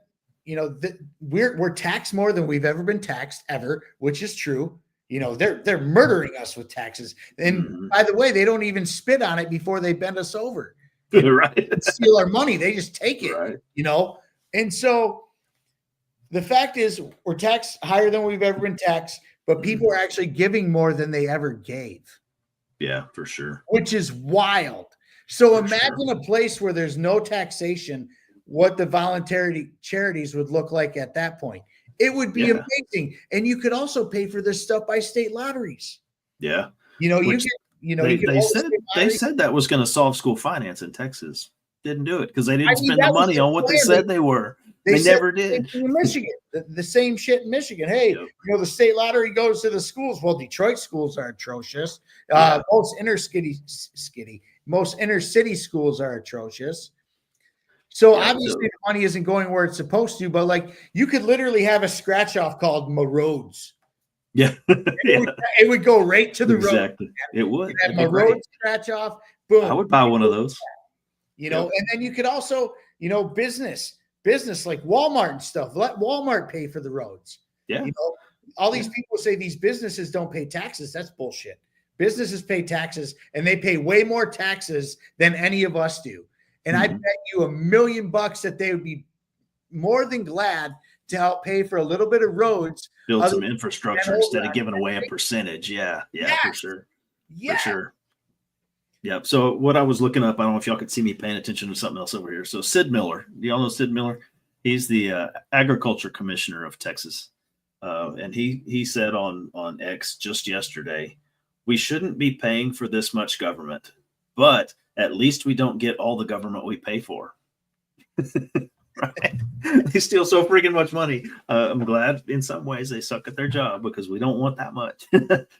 we're taxed more than we've ever been taxed ever, which is true. They're murdering us with taxes. And by the way, they don't even spit on it before they bend us over.
Right.
Steal our money. They just take it,
right.
And so the fact is we're taxed higher than we've ever been taxed, but people are actually giving more than they ever gave.
Yeah, for sure.
Which is wild. So imagine a place where there's no taxation, what the voluntary charities would look like at that point. It would be amazing. And you could also pay for this stuff by state lotteries.
Yeah.
They
said that was going to solve school finance in Texas. Didn't do it because they didn't spend the money on what they said they were. They never did.
In Michigan, the same shit in Michigan. Hey, the state lottery goes to the schools. Well, Detroit schools are atrocious. Most inner city schools are atrocious. So obviously the money isn't going where it's supposed to, but you could literally have a scratch off called My Roads.
Yeah.
It would go right to the road.
Exactly. It would.
My road scratch off. Boom.
I would buy one of those.
And then you could also, business like Walmart and stuff. Let Walmart pay for the roads.
Yeah.
All these people say these businesses don't pay taxes. That's bullshit. Businesses pay taxes, and they pay way more taxes than any of us do. And I bet you $1 million that they would be more than glad to help pay for a little bit of roads.
Build some infrastructure instead of giving away a percentage. Yeah, for sure.
Yeah.
For sure. Yeah. So what I was looking up, I don't know if y'all could see me paying attention to something else over here. So Sid Miller, do y'all know Sid Miller? He's the agriculture commissioner of Texas. And he said on X just yesterday, we shouldn't be paying for this much government, but at least we don't get all the government we pay for. Right? They steal so freaking much money. I'm glad in some ways they suck at their job because we don't want that much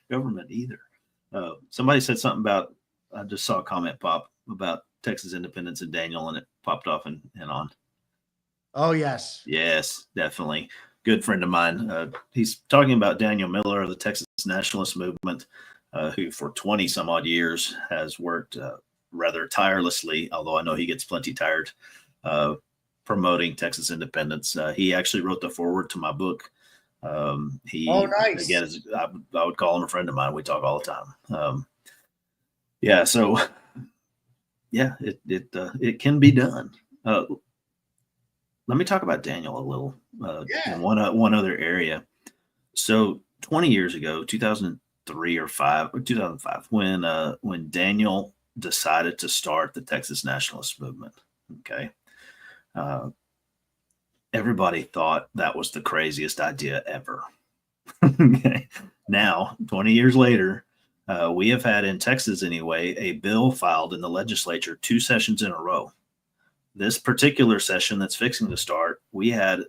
government either. Somebody said something about, I just saw a comment pop about Texas independence and Daniel, and it popped off and on.
Oh, yes.
Yes, definitely. Good friend of mine. He's talking about Daniel Miller of the Texas Nationalist Movement, who for 20 some odd years has worked rather tirelessly, although I know he gets plenty tired, promoting Texas independence. He actually wrote the foreword to my book.
Nice.
Again, I would call him a friend of mine. We talk all the time. So it can be done. Let me talk about Daniel a little. In one other area. So 20 years ago, 2003 or 2005, when Daniel decided to start the Texas Nationalist Movement. Okay. Everybody thought that was the craziest idea ever. Okay. Now, 20 years later, we have had in Texas anyway, a bill filed in the legislature 2 sessions in a row. This particular session that's fixing to start, we had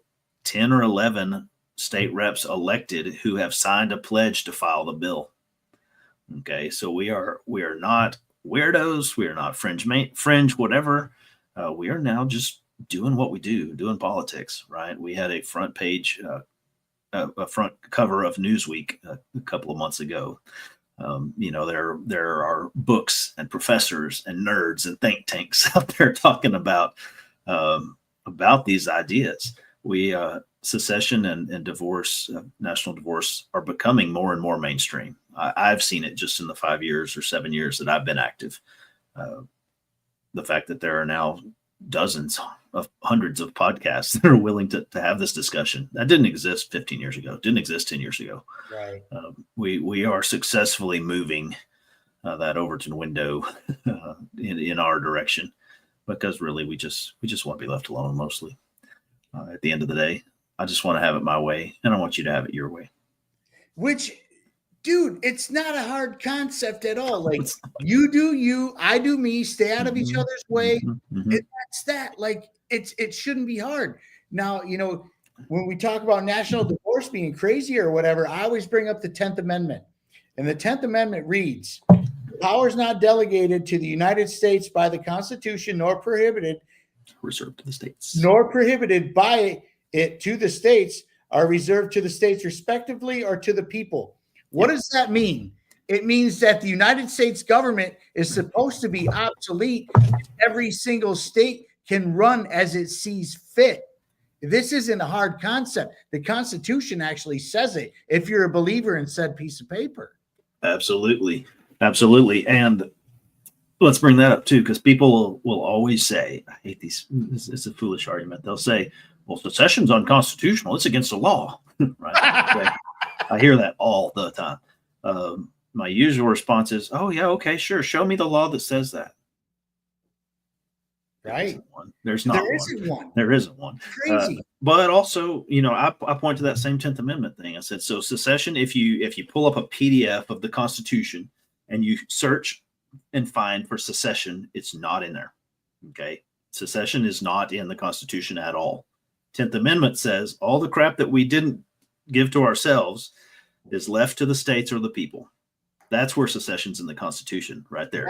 10 or 11 state reps elected who have signed a pledge to file the bill. Okay. So we are not weirdos. We are not fringe, whatever. We are now just doing what we do, doing politics, right? We had a front page, a front cover of Newsweek a couple of months ago. There are books and professors and nerds and think tanks out there talking about these ideas. Secession and divorce, national divorce, are becoming more and more mainstream. I've seen it just in the 5 years or 7 years that I've been active. The fact that there are now hundreds of podcasts that are willing to have this discussion. That didn't exist 15 years ago. Didn't exist 10 years ago.
Right.
We are successfully moving that Overton window in our direction, because really we just want to be left alone mostly. At the end of the day, I just want to have it my way, and I want you to have it your way.
which, dude, it's not a hard concept at all. Like, you do you, I do me, stay out of each other's way. That's that. Like, it shouldn't be hard. Now, when we talk about national divorce being crazy or whatever, I always bring up the 10th Amendment. And the 10th Amendment reads, powers not delegated to the United States by the Constitution, nor prohibited
reserved to the states,
nor prohibited by it to the states, are reserved to the states respectively or to the people. What does that mean? It means that the United States government is supposed to be obsolete. Every single state can run as it sees fit. This isn't a hard concept. The Constitution actually says it if you're a believer in said piece of paper.
Absolutely. And let's bring that up too, because people will always say, I hate these, it's a foolish argument. They'll say, well, secession's unconstitutional. It's against the law. Right? Okay. I hear that all the time. My usual response is, oh, yeah, okay, sure. Show me the law that says that.
Right.
There isn't one.
Crazy.
But also, I point to that same 10th Amendment thing. I said, so secession, if you pull up a PDF of the Constitution and you search and find for secession, it's not in there. Okay. Secession is not in the Constitution at all. 10th Amendment says all the crap that we didn't give to ourselves is left to the states or the people. That's where secession's in the Constitution right there.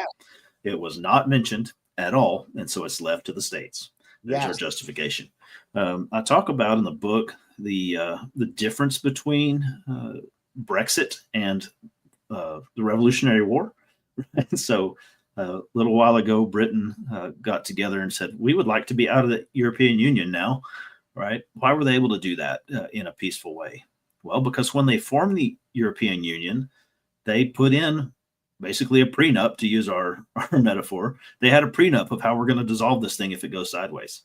Yeah. It was not mentioned at all, and so it's left to the states. There's our justification. I talk about in the book the difference between Brexit and the Revolutionary War. So a little while ago, Britain got together and said, we would like to be out of the European Union now, right? Why were they able to do that in a peaceful way? Well, because when they formed the European Union, they put in basically a prenup, to use our metaphor. They had a prenup of how we're going to dissolve this thing if it goes sideways.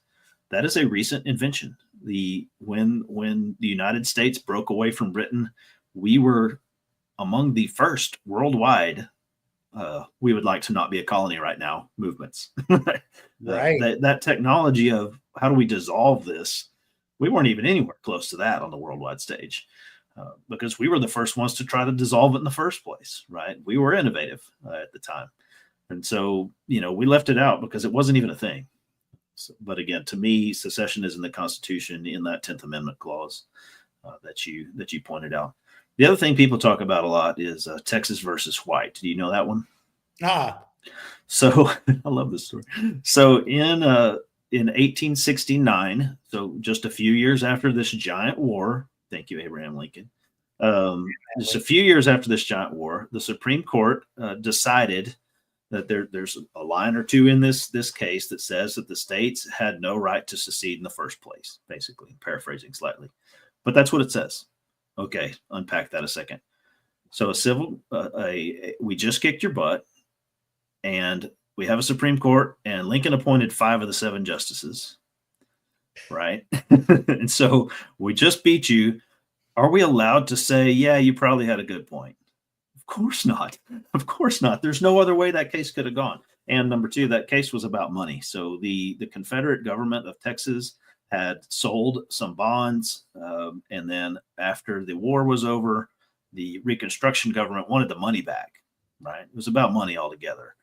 That is a recent invention. When the United States broke away from Britain, we were among the first worldwide we would like to not be a colony right now movements. Right. That technology of how do we dissolve this, we weren't even anywhere close to that on the worldwide stage. Because we were the first ones to try to dissolve it in the first place, right? We were innovative at the time. And so, we left it out because it wasn't even a thing. So, but again, to me, secession is in the Constitution in that 10th Amendment clause that you pointed out. The other thing people talk about a lot is Texas versus white. Do you know that one? So I love this story. So in 1869, so just a few years after this giant war, thank you, Abraham Lincoln. Just a few years after this giant war, the Supreme Court decided that there's a line or two in this case that says that the states had no right to secede in the first place, basically, paraphrasing slightly. But that's what it says. Okay, unpack that a second. So we just kicked your butt, and we have a Supreme Court, and Lincoln appointed 5 of the 7 justices. Right. And so we just beat you. Are we allowed to say, yeah, you probably had a good point? Of course not. Of course not. There's no other way that case could have gone. And number 2, that case was about money. So the Confederate government of Texas had sold some bonds. And then after the war was over, the Reconstruction government wanted the money back. Right. It was about money altogether.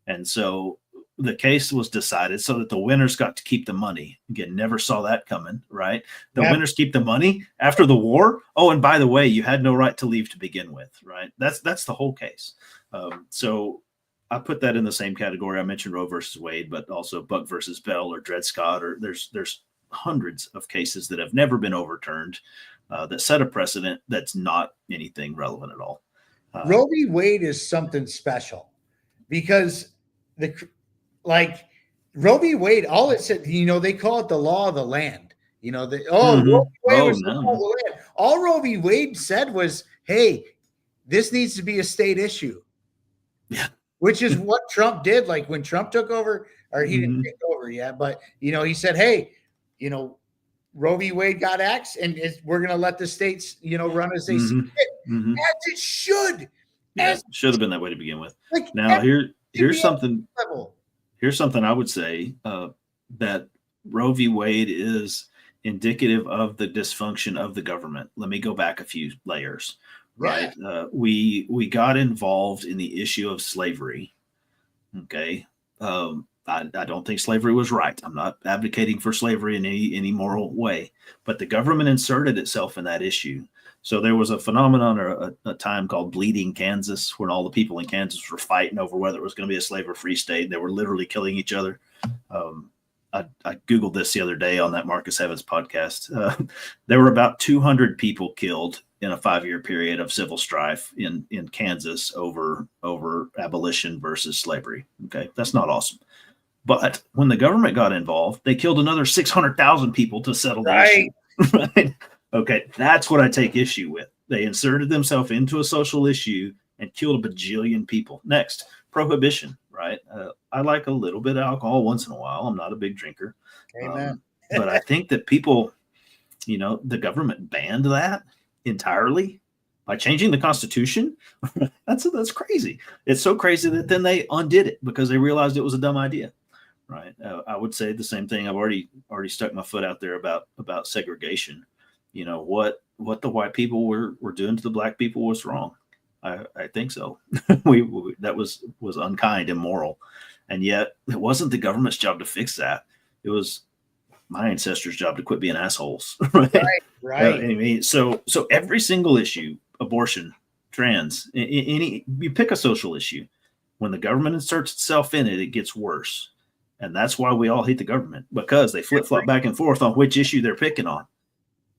And so the case was decided so that the winners got to keep the money. Again, never saw that coming, right? The winners keep the money after the war. Oh, and by the way, you had no right to leave to begin with, right? That's the whole case. So I put that in the same category. I mentioned Roe versus Wade, but also Buck versus Bell or Dred Scott, or there's hundreds of cases that have never been overturned that set a precedent that's not anything relevant at all.
Roe v. Wade is something special because Roe v. Wade, all it said, they call it the law of the land. Roe v. Wade was the law of the land. All Roe v. Wade said was, hey, this needs to be a state issue.
Yeah.
Which is what Trump did. Like when Trump took over, or he didn't take over yet, but, he said, hey, Roe v. Wade got axed, and we're going to let the states, run as they see fit. As it should.
Yeah, it should have been that way to begin with. Now, here's something. Here's something I would say that Roe v. Wade is indicative of the dysfunction of the government. Let me go back a few layers. right? We got involved in the issue of slavery. Okay. I don't think slavery was right. I'm not advocating for slavery in any moral way, but the government inserted itself in that issue. So there was a phenomenon or a time called Bleeding Kansas, when all the people in Kansas were fighting over whether it was going to be a slave or free state. They were literally killing each other. I Googled this the other day on that Marcus Evans podcast. There were about 200 people killed in a 5-year period of civil strife in Kansas over abolition versus slavery. Okay, that's not awesome. But when the government got involved, they killed another 600,000 people to settle the issue. Right? Okay, that's what I take issue with. They inserted themselves into a social issue and killed a bajillion people. Next, prohibition, right? I like a little bit of alcohol once in a while. I'm not a big drinker.
Amen.
But I think that people, the government banned that entirely by changing the Constitution. That's crazy. It's so crazy that then they undid it because they realized it was a dumb idea. Right. I would say the same thing. I've already stuck my foot out there about segregation. What the white people were doing to the black people was wrong. I think so. That was unkind, immoral, and yet it wasn't the government's job to fix that. It was my ancestors' job to quit being assholes. Right.
Right.
I mean, so every single issue, abortion, trans, any you pick a social issue, when the government inserts itself in it, it gets worse. And that's why we all hate the government, because they flip-flop back and forth on which issue they're picking on,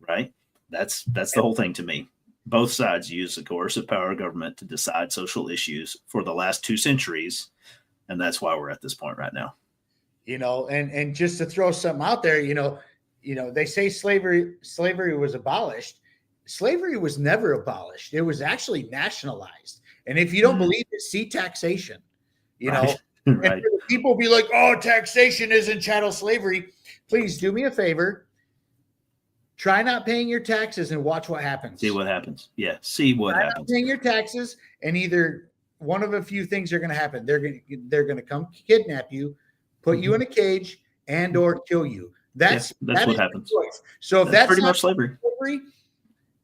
right? That's the whole thing to me. Both sides use the coercive power of government to decide social issues for the last 2 centuries, and that's why we're at this point right now.
And just to throw something out there, they say slavery was abolished. Slavery was never abolished. It was actually nationalized. And if you don't believe it, see taxation,
Right.
And people be like, oh, taxation isn't chattel slavery. Please do me a favor. Try not paying your taxes and watch what happens.
See what happens. Yeah. See what happens.
Not paying your taxes, and either one of a few things are going to happen. They're going to come kidnap you, put you in a cage, and or kill you. That's
what happens.
So if
that's pretty much slavery,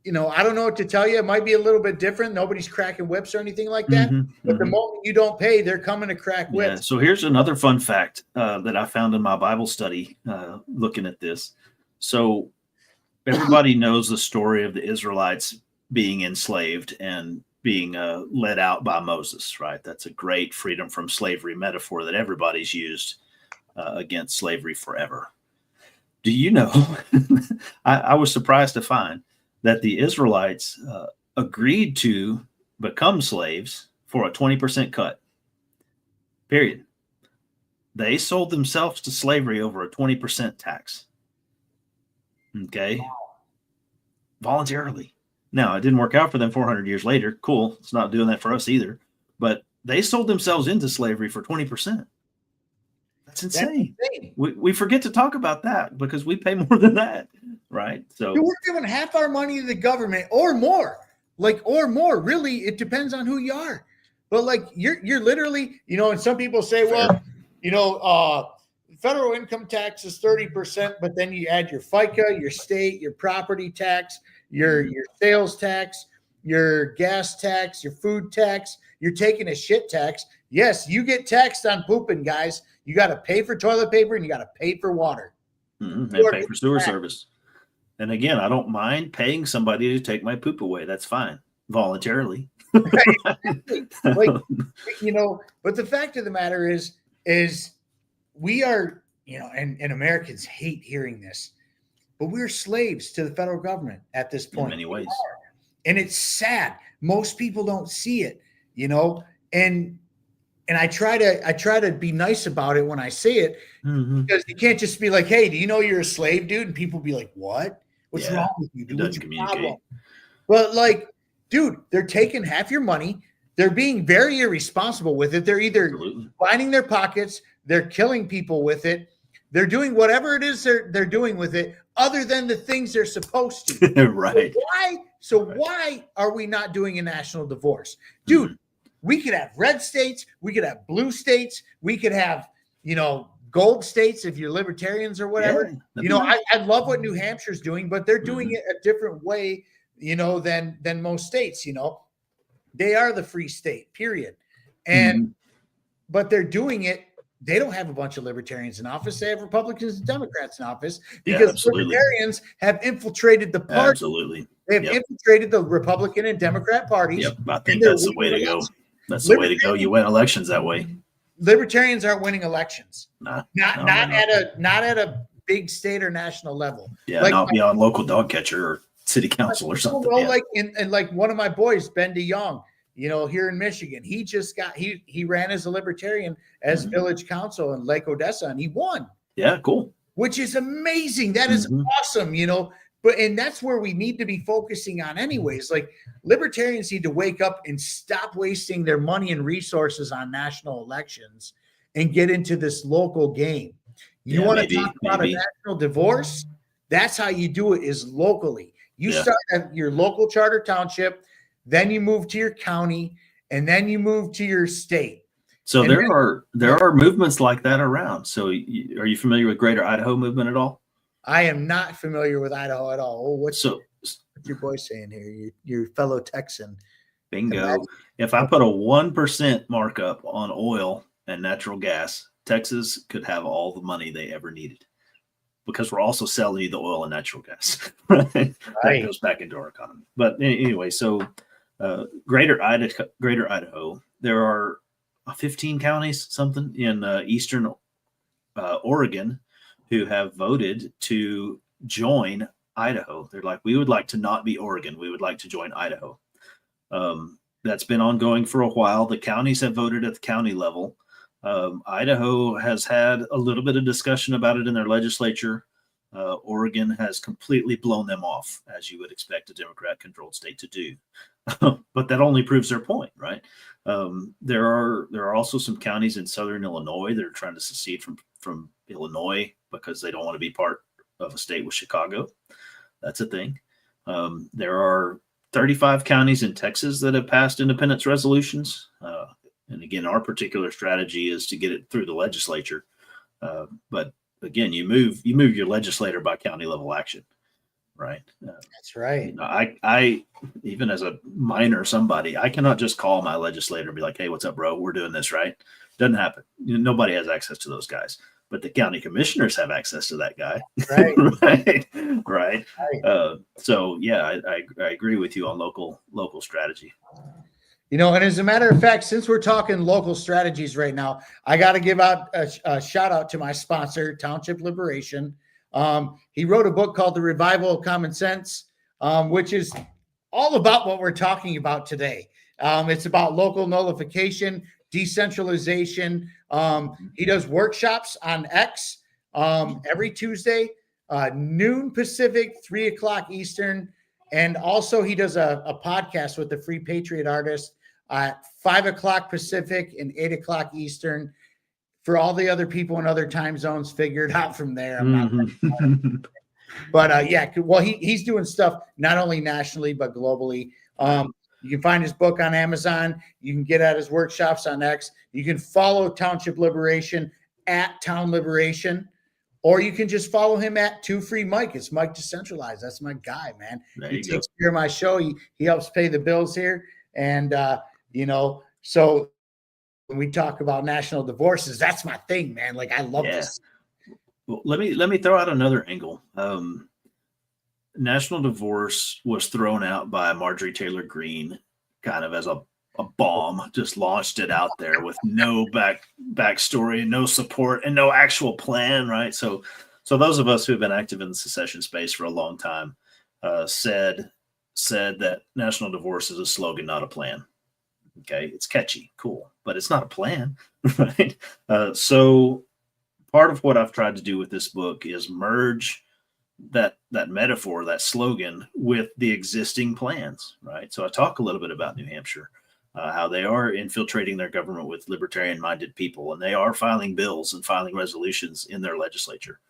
I don't know what to tell you. It might be a little bit different. Nobody's cracking whips or anything like that. But the moment you don't pay, they're coming to crack whips.
Yeah. So here's another fun fact that I found in my Bible study looking at this. So everybody knows the story of the Israelites being enslaved and being led out by Moses, right? That's a great freedom from slavery metaphor that everybody's used against slavery forever. Do you know, I was surprised to find that the Israelites agreed to become slaves for a 20% cut, period. They sold themselves to slavery over a 20% tax. Okay. Wow. Voluntarily. Now, it didn't work out for them 400 years later. Cool. It's not doing that for us either. But they sold themselves into slavery for 20%. That's insane. We forget to talk about that because we pay more than that, right? So
we're giving half our money to the government or more. Really, it depends on who you are. But you're literally, and some people say, well, federal income tax is 30%, but then you add your FICA, your state, your property tax, your sales tax, your gas tax, your food tax, you're taking a shit tax. Yes, you get taxed on pooping, guys. You got to pay for toilet paper and you got to pay for water.
And pay for sewer service. And again, I don't mind paying somebody to take my poop away. That's fine. Voluntarily.
But the fact of the matter is we are, and Americans hate hearing this, but we're slaves to the federal government at this point.
In many ways.
And it's sad. Most people don't see it, and I try to be nice about it when I say it, because you can't just be like, hey, do you know you're a slave, dude? And people be like, what? What's wrong with you, dude? What's your problem? But dude, they're taking half your money. They're being very irresponsible with it. They're either lining their pockets, they're killing people with it, they're doing whatever it is they're doing with it, other than the things they're supposed to.
Right.
Why are we not doing a national divorce? Dude, we could have red states, we could have blue states, we could have, gold states if you're libertarians or whatever. I love what New Hampshire's doing, but they're doing it a different way. than most states. They are the free state, period. And but they're doing it. They don't have a bunch of libertarians in office. They have Republicans and Democrats in office because libertarians have infiltrated the party.
Absolutely.
They've infiltrated the Republican and Democrat parties.
Yep. I think that's the way to go. That's the way to go. You win elections that way.
Libertarians aren't winning elections.
Not
at a big state or national level.
Yeah, not beyond local dog catcher or city council or something.
Well, like one of my boys, Ben DeYoung, here in Michigan, he ran as a libertarian as village council in Lake Odessa, and he won.
Yeah, cool.
Which is amazing. That is awesome, and that's where we need to be focusing on anyways. Like, libertarians need to wake up and stop wasting their money and resources on national elections and get into this local game. You want to talk about a national divorce? That's how you do it, is locally. You start at your local charter township, then you move to your county, and then you move to your state.
So there are movements like that around. So are you familiar with Greater Idaho movement at all?
I am not familiar with Idaho at all. What's your boy saying here? Your fellow Texan.
Bingo. If I put a 1% markup on oil and natural gas, Texas could have all the money they ever needed, because we're also selling you the oil and natural gas. Right? That goes back into our economy. But anyway, so Greater Idaho, there are 15 counties, something in eastern Oregon, who have voted to join Idaho. They're like, we would like to not be Oregon. We would like to join Idaho. That's been ongoing for a while. The counties have voted at the county level. Idaho has had a little bit of discussion about it in their legislature. Oregon has completely blown them off, as you would expect a Democrat-controlled state to do. But that only proves their point, right? There are also some counties in southern Illinois that are trying to secede from Illinois because they don't want to be part of a state with Chicago. That's a thing. There are 35 counties in Texas that have passed independence resolutions. And again, our particular strategy is to get it through the legislature. But again, you move your legislator by county level action, right?
That's right.
I even as a minor somebody, I cannot just call my legislator and be like, "Hey, what's up, bro? We're doing this, right?" Doesn't happen. Nobody has access to those guys, but the county commissioners have access to that guy, right? right. So yeah, I agree with you on local strategy.
And as a matter of fact, since we're talking local strategies right now, I got to give out a shout out to my sponsor, Township Liberation. He wrote a book called The Revival of Common Sense, which is all about what we're talking about today. It's about local nullification, decentralization. He does workshops on X every Tuesday, noon Pacific, 3:00 Eastern. And also he does a podcast with the Free Patriot Artist at 5:00 Pacific and 8:00 Eastern. For all the other people in other time zones, figure it out from there. I'm not but he's doing stuff not only nationally but globally. You can find his book on Amazon. You can get at his workshops on X. You can follow Township Liberation at Town Liberation, or you can just follow him at Two Free Mike. It's Mike Decentralized. That's my guy, man. He takes care of my show. He helps pay the bills here. And, so when we talk about national divorces, that's my thing, man. Like, I love this.
Well, let me throw out another angle. National divorce was thrown out by Marjorie Taylor Greene kind of as a bomb, just launched it out there with no backstory, no support, and no actual plan, right? So those of us who have been active in the secession space for a long time said that national divorce is a slogan, not a plan. Okay, it's catchy, cool, but it's not a plan, right? So part of what I've tried to do with this book is merge that metaphor, that slogan, with the existing plans, right? So I talk a little bit about New Hampshire, how they are infiltrating their government with libertarian-minded people, and they are filing bills and filing resolutions in their legislature.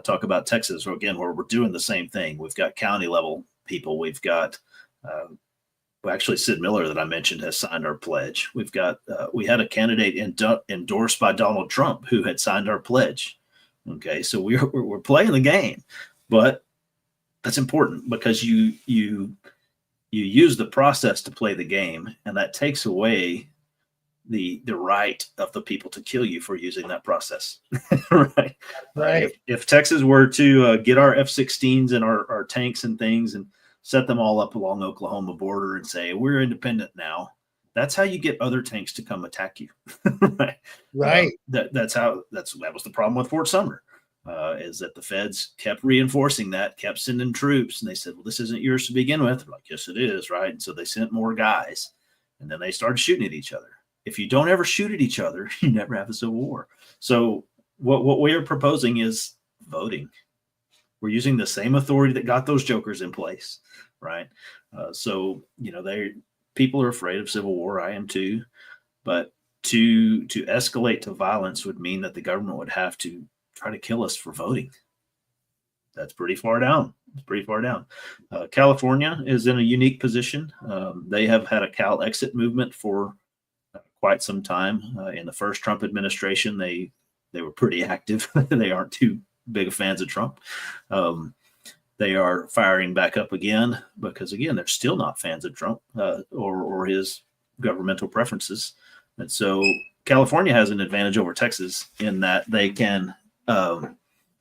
Talk about Texas, again, where we're doing the same thing. We've got county-level people. We've got actually Sid Miller that I mentioned has signed our pledge. We've got we had a candidate endorsed by Donald Trump who had signed our pledge. Okay, so we're playing the game, but that's important because you you use the process to play the game, and that takes away the right of the people to kill you for using that process. Right. If Texas were to get our F-16s and our tanks and things and set them all up along Oklahoma border and say, we're independent now, that's how you get other tanks to come attack you. Right. That was the problem with Fort Sumter, is that the feds kept reinforcing that, kept sending troops, and they said, well, this isn't yours to begin with. They're like, yes, it is. Right. And so they sent more guys, and then they started shooting at each other. If you don't ever shoot at each other, you never have a civil war. So what we are proposing is voting. We're using the same authority that got those jokers in place, right? So people are afraid of civil war. I am too, but to escalate to violence would mean that the government would have to try to kill us for voting. That's pretty far down. It's pretty far down. California is in a unique position. They have had a Cal exit movement for quite some time. In the first Trump administration, they were pretty active. They aren't too big of fans of Trump. They are firing back up again because, again, they're still not fans of Trump or his governmental preferences. And so California has an advantage over Texas in that they can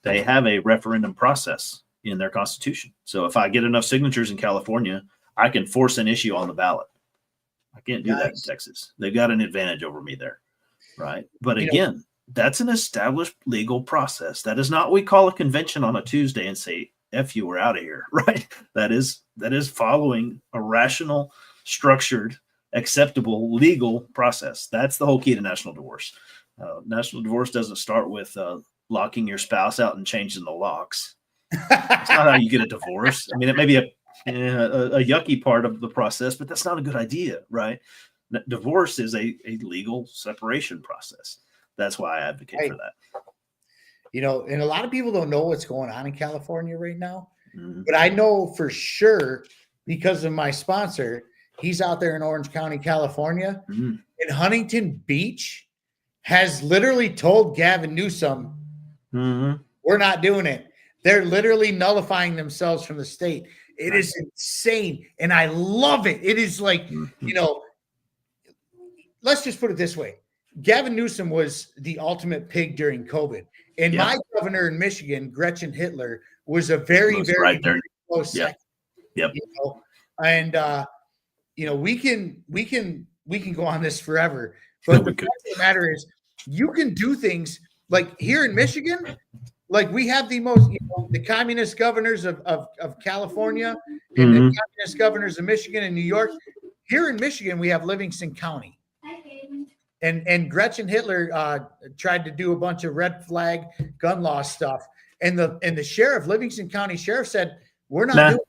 they have a referendum process in their constitution. So if I get enough signatures in California, I can force an issue on the ballot. I can't do that in Texas. They've got an advantage over me there, right? But again, that's an established legal process. That is not what we call a convention on a Tuesday and say, F you, we're out of here, right? That is following a rational, structured, acceptable legal process. That's the whole key to national divorce. National divorce doesn't start with locking your spouse out and changing the locks. That's not how you get a divorce. I mean, it may be a yucky part of the process, but that's not a good idea, right? Divorce is a legal separation process. That's why I advocate for that.
And a lot of people don't know what's going on in California right now, but I know for sure because of my sponsor, he's out there in Orange County, California, and Huntington Beach has literally told Gavin Newsom, we're not doing it. They're literally nullifying themselves from the state. It is insane. And I love it. It is like, let's just put it this way. Gavin Newsom was the ultimate pig during COVID. And my governor in Michigan, Gretchen Hitler, was a very, very, very close second.
Yep.
And we can go on this forever. But the fact of the matter is, you can do things like here in Michigan. Like we have the most, the communist governors of California and the communist governors of Michigan and New York. Here in Michigan, we have Livingston County. And Gretchen Hitler tried to do a bunch of red flag gun law stuff. And the sheriff, Livingston County sheriff, said, we're not doing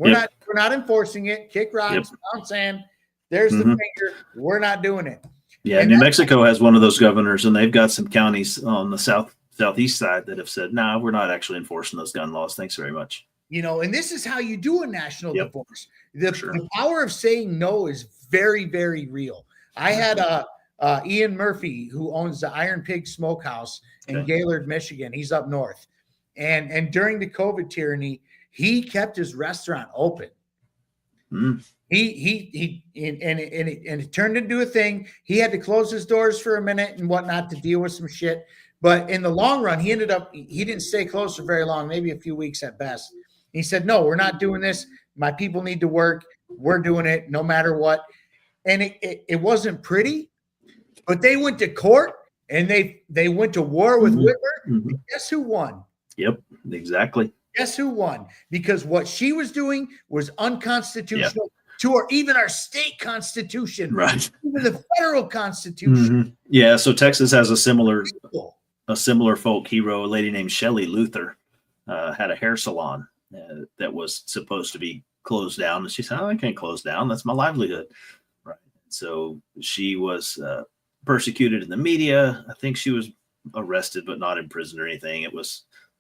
it. We're not enforcing it. Kick rocks, pound sand. There's the finger. We're not doing it.
Yeah, and New Mexico has one of those governors, and they've got some counties on the southeast side that have said, nah, we're not actually enforcing those gun laws. Thanks very much.
And this is how you do a national divorce. The power of saying no is very, very real. I had Ian Murphy, who owns the Iron Pig Smokehouse in Gaylord, Michigan. He's up north. And during the COVID tyranny, he kept his restaurant open. It turned into a thing. He had to close his doors for a minute and whatnot to deal with some shit. But in the long run, he didn't stay closed for very long, maybe a few weeks at best. He said, no, we're not doing this. My people need to work. We're doing it no matter what. And it wasn't pretty, but they went to court and they went to war with Whitmer. Guess who won?
Yep, exactly.
Guess who won? Because what she was doing was unconstitutional to even our state constitution,
right?
Even the federal constitution.
Yeah. So Texas has a similar folk hero, a lady named Shelley Luther, had a hair salon that was supposed to be closed down, and she said, "Oh, I can't close down. That's my livelihood." Right. So she was persecuted in the media. I think she was arrested, but not in prison or anything.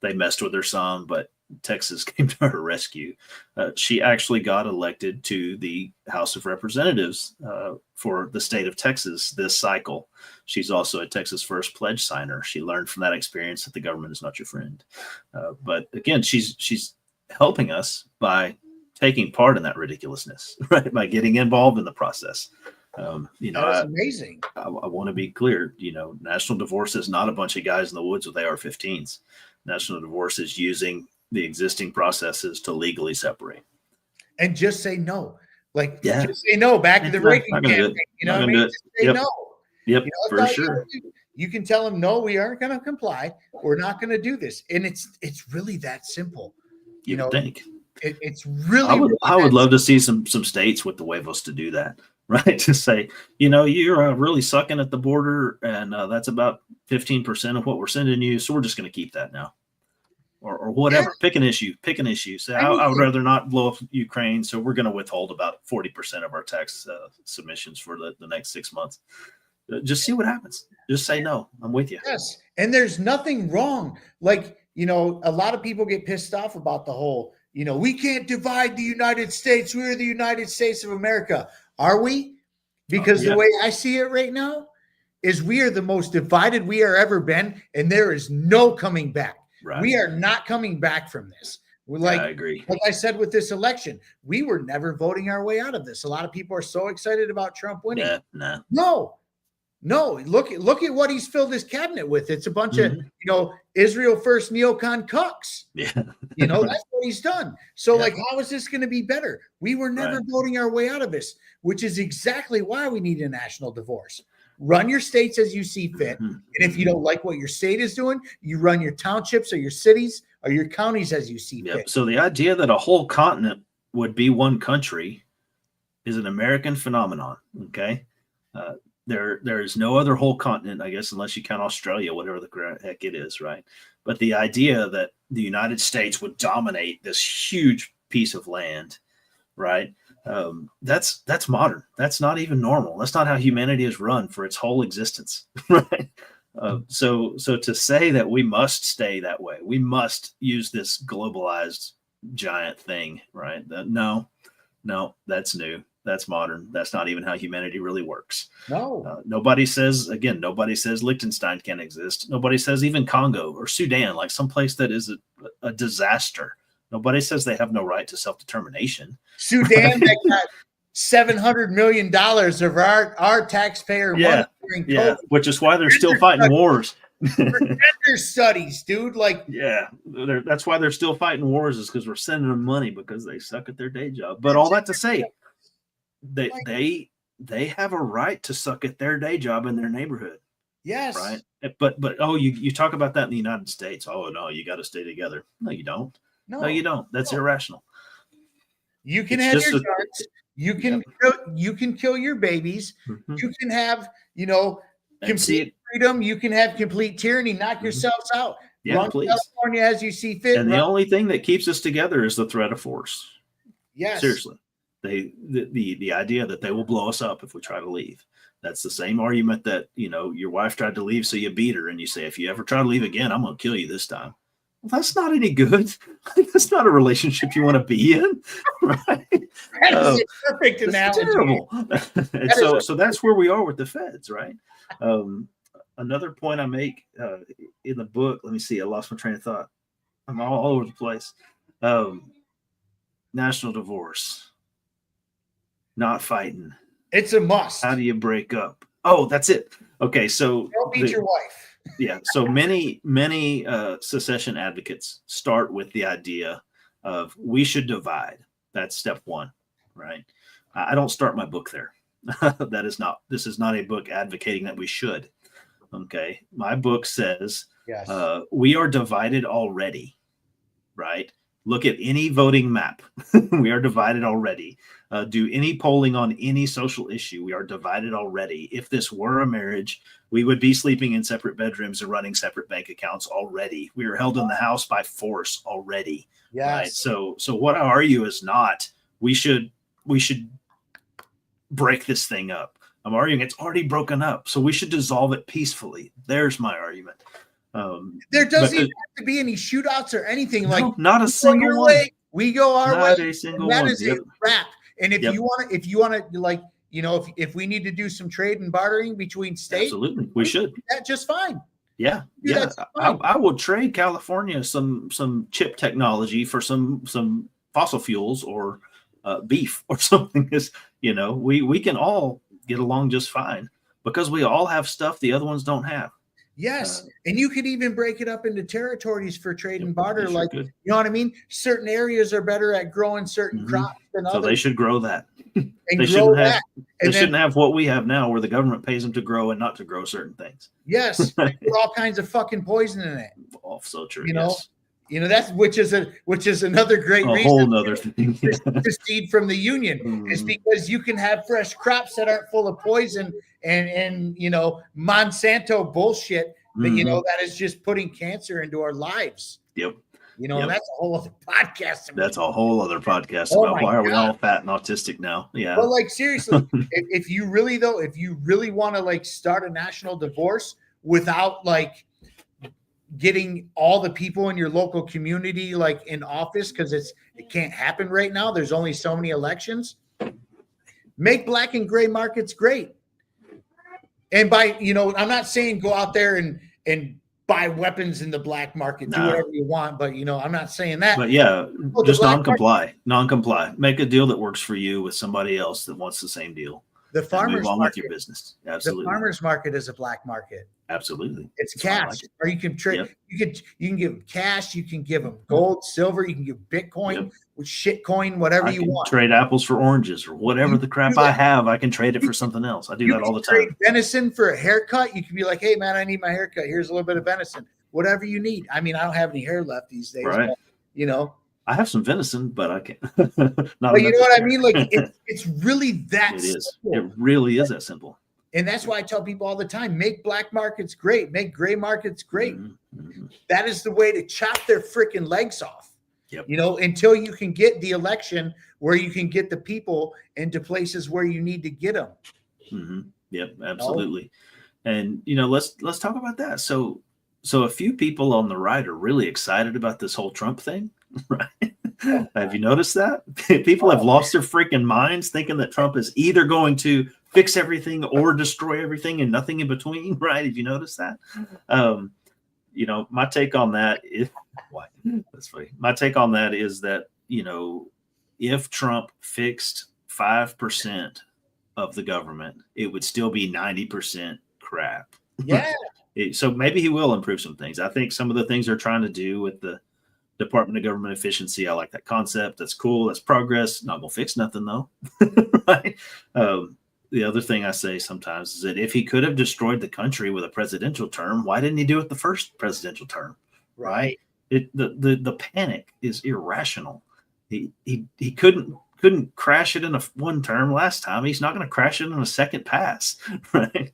They messed with her some, but Texas came to her rescue. She actually got elected to the House of Representatives for the state of Texas this cycle. She's also a Texas First pledge signer. She learned from that experience that the government is not your friend. But again, she's helping us by taking part in that ridiculousness, right? By getting involved in the process.
That is amazing.
I want to be clear. National divorce is not a bunch of guys in the woods with AR-15s. National divorce is using the existing processes to legally separate.
And just say no.
Yeah.
Just say no. Back to the Reagan campaign. You know what I mean? Just say no.
Yep, for sure.
You can tell them, no, we aren't going to comply. We're not going to do this. And it's really that simple.
You would think.
It's really.
I would love to see some states with the huevos to do that, right? To say, you're really sucking at the border, and that's about 15% of what we're sending you. So we're just going to keep that now, or whatever. Yeah. Pick an issue. Say, I would rather not blow up Ukraine, so we're going to withhold about 40% of our tax submissions for the next 6 months. Just see what happens. Just say no. I'm with you.
Yes, and there's nothing wrong. A lot of people get pissed off about the whole. We can't divide the United States. We're the United States of America. Are we? Because the way I see it right now is we are the most divided we are ever been, and there is no coming back. Right. We are not coming back from this. I agree. Like I said with this election, we were never voting our way out of this. A lot of people are so excited about Trump winning. No. Look at what he's filled his cabinet with. It's a bunch of Israel first neocon cucks.
Yeah.
That's what he's done. So how is this going to be better? We were never voting our way out of this, which is exactly why we need a national divorce. Run your states as you see fit. And if you don't like what your state is doing, you run your townships or your cities or your counties as you see fit.
So the idea that a whole continent would be one country is an American phenomenon. Okay. There is no other whole continent, I guess, unless you count Australia, whatever the heck it is, right? But the idea that the United States would dominate this huge piece of land, right? That's modern. That's not even normal. That's not how humanity is run for its whole existence, right? So to say that we must stay that way, we must use this globalized giant thing, right? No, that's new. That's modern. That's not even how humanity really works.
No.
Nobody says Liechtenstein can't exist. Nobody says even Congo or Sudan, like someplace that is a disaster. Nobody says they have no right to self-determination.
Sudan that got $700 million of our taxpayer money during COVID.
Which is why they're still fighting wars.
Gender studies, dude.
That's why they're still fighting wars, is because we're sending them money because they suck at their day job. But all that to say, they have a right to suck at their day job in their neighborhood.
Yes.
Right. But you talk about that in the United States. Oh no, you got to stay together. No, you don't. No, you don't. That's irrational.
You can have your guns. You can kill your babies. Mm-hmm. You can have, complete freedom. You can have complete tyranny. Knock yourselves out.
Yeah, please.
California as you see fit.
And the only thing that keeps us together is the threat of force.
Yes.
Seriously. The idea that they will blow us up if we try to leave. That's the same argument that, your wife tried to leave, so you beat her, and you say, if you ever try to leave again, I'm going to kill you this time. Well, that's not any good. That's not a relationship you want to be in, right?
That is a perfect analogy.
Terrible. So that's where we are with the feds, right? Another point I make in the book, let me see, I lost my train of thought. I'm all over the place. National divorce. Not fighting.
It's a must.
How do you break up? Oh, that's it. Okay, so
don't beat your wife.
Yeah, so many secession advocates start with the idea of we should divide. That's step one, right? I don't start my book there. This is not a book advocating that we should. Okay, my book says we are divided already, right? Look at any voting map. We are divided already. Do any polling on any social issue. We are divided already. If this were a marriage, we would be sleeping in separate bedrooms and running separate bank accounts already. We are held in the house by force already.
Yes.
Right? So what I argue is not we should break this thing up. I'm arguing it's already broken up. So we should dissolve it peacefully. There's my argument.
There doesn't even have to be any shootouts or anything.
Not a single one.
We go our way.
Not a single one.
That is a wrap. And if you want to, if we need to do some trade and bartering between states,
absolutely, we should.
That's just fine.
Yeah. I will trade California some chip technology for some fossil fuels or beef or something. Is we can all get along just fine because we all have stuff the other ones don't have.
Yes. And you could even break it up into territories for trade and barter.
Sure
Like,
could.
you know what I mean? Certain areas are better at growing certain crops than others.
So they should grow that.
And
They
grow
shouldn't have.
that.
They
And then,
shouldn't have what we have now, where the government pays them to grow and not to grow certain things.
yes, they put all kinds of fucking poison in it.
Oh, so true.
That's which is another great reason
whole nother thing
to secede from the union is because you can have fresh crops that aren't full of poison and Monsanto bullshit that that is just putting cancer into our lives.
Yep.
And that's a whole other podcast.
That's a whole other podcast about why are we all fat and autistic now? Yeah.
Well, like, seriously, if you really want to like start a national divorce without like getting all the people in your local community like in office, because it can't happen right now. There's only so many elections. Make black and gray markets great. And by, I'm not saying go out there and buy weapons in the black market, do whatever you want, but I'm not saying that.
But yeah, just non-comply. Make a deal that works for you with somebody else that wants the same deal.
The farmers
move on
market,
with your business. Absolutely.
The farmers market is a black market.
Absolutely.
It's cash. Or you can trade. Yep. You can give them cash. You can give them gold, silver. You can give Bitcoin, with shitcoin, whatever you want.
Trade apples for oranges or whatever the crap I have. I can trade it for something else. I do that all the time.
Trade venison for a haircut. You can be like, hey man, I need my haircut. Here's a little bit of venison. Whatever you need. I mean, I don't have any hair left these days.
Right.
But,
I have some venison, but I can't.
But you know what I mean? Like it's really that
simple.
Simple.
It really is that simple.
And that's why I tell people all the time, make black markets great, make gray markets great. That is the way to chop their freaking legs off.
Yep.
Until you can get the election where you can get the people into places where you need to get them.
Yep, absolutely. And let's talk about that. So a few people on the right are really excited about this whole Trump thing, right? Have you noticed that? People have lost their freaking minds thinking that Trump is either going to fix everything or destroy everything and nothing in between, right? Have you noticed that? My take on that is what? That's funny. My take on that is that, if Trump fixed 5% of the government, it would still be 90% crap.
Yeah.
So maybe he will improve some things. I think some of the things they're trying to do with the Department of Government Efficiency, I like that concept. That's cool. That's progress. Not going to fix nothing, though. Right? The other thing I say sometimes is that if he could have destroyed the country with a presidential term, why didn't he do it the first presidential term? Right? The panic is irrational. He couldn't crash it in one term last time. He's not going to crash it in a second pass, right?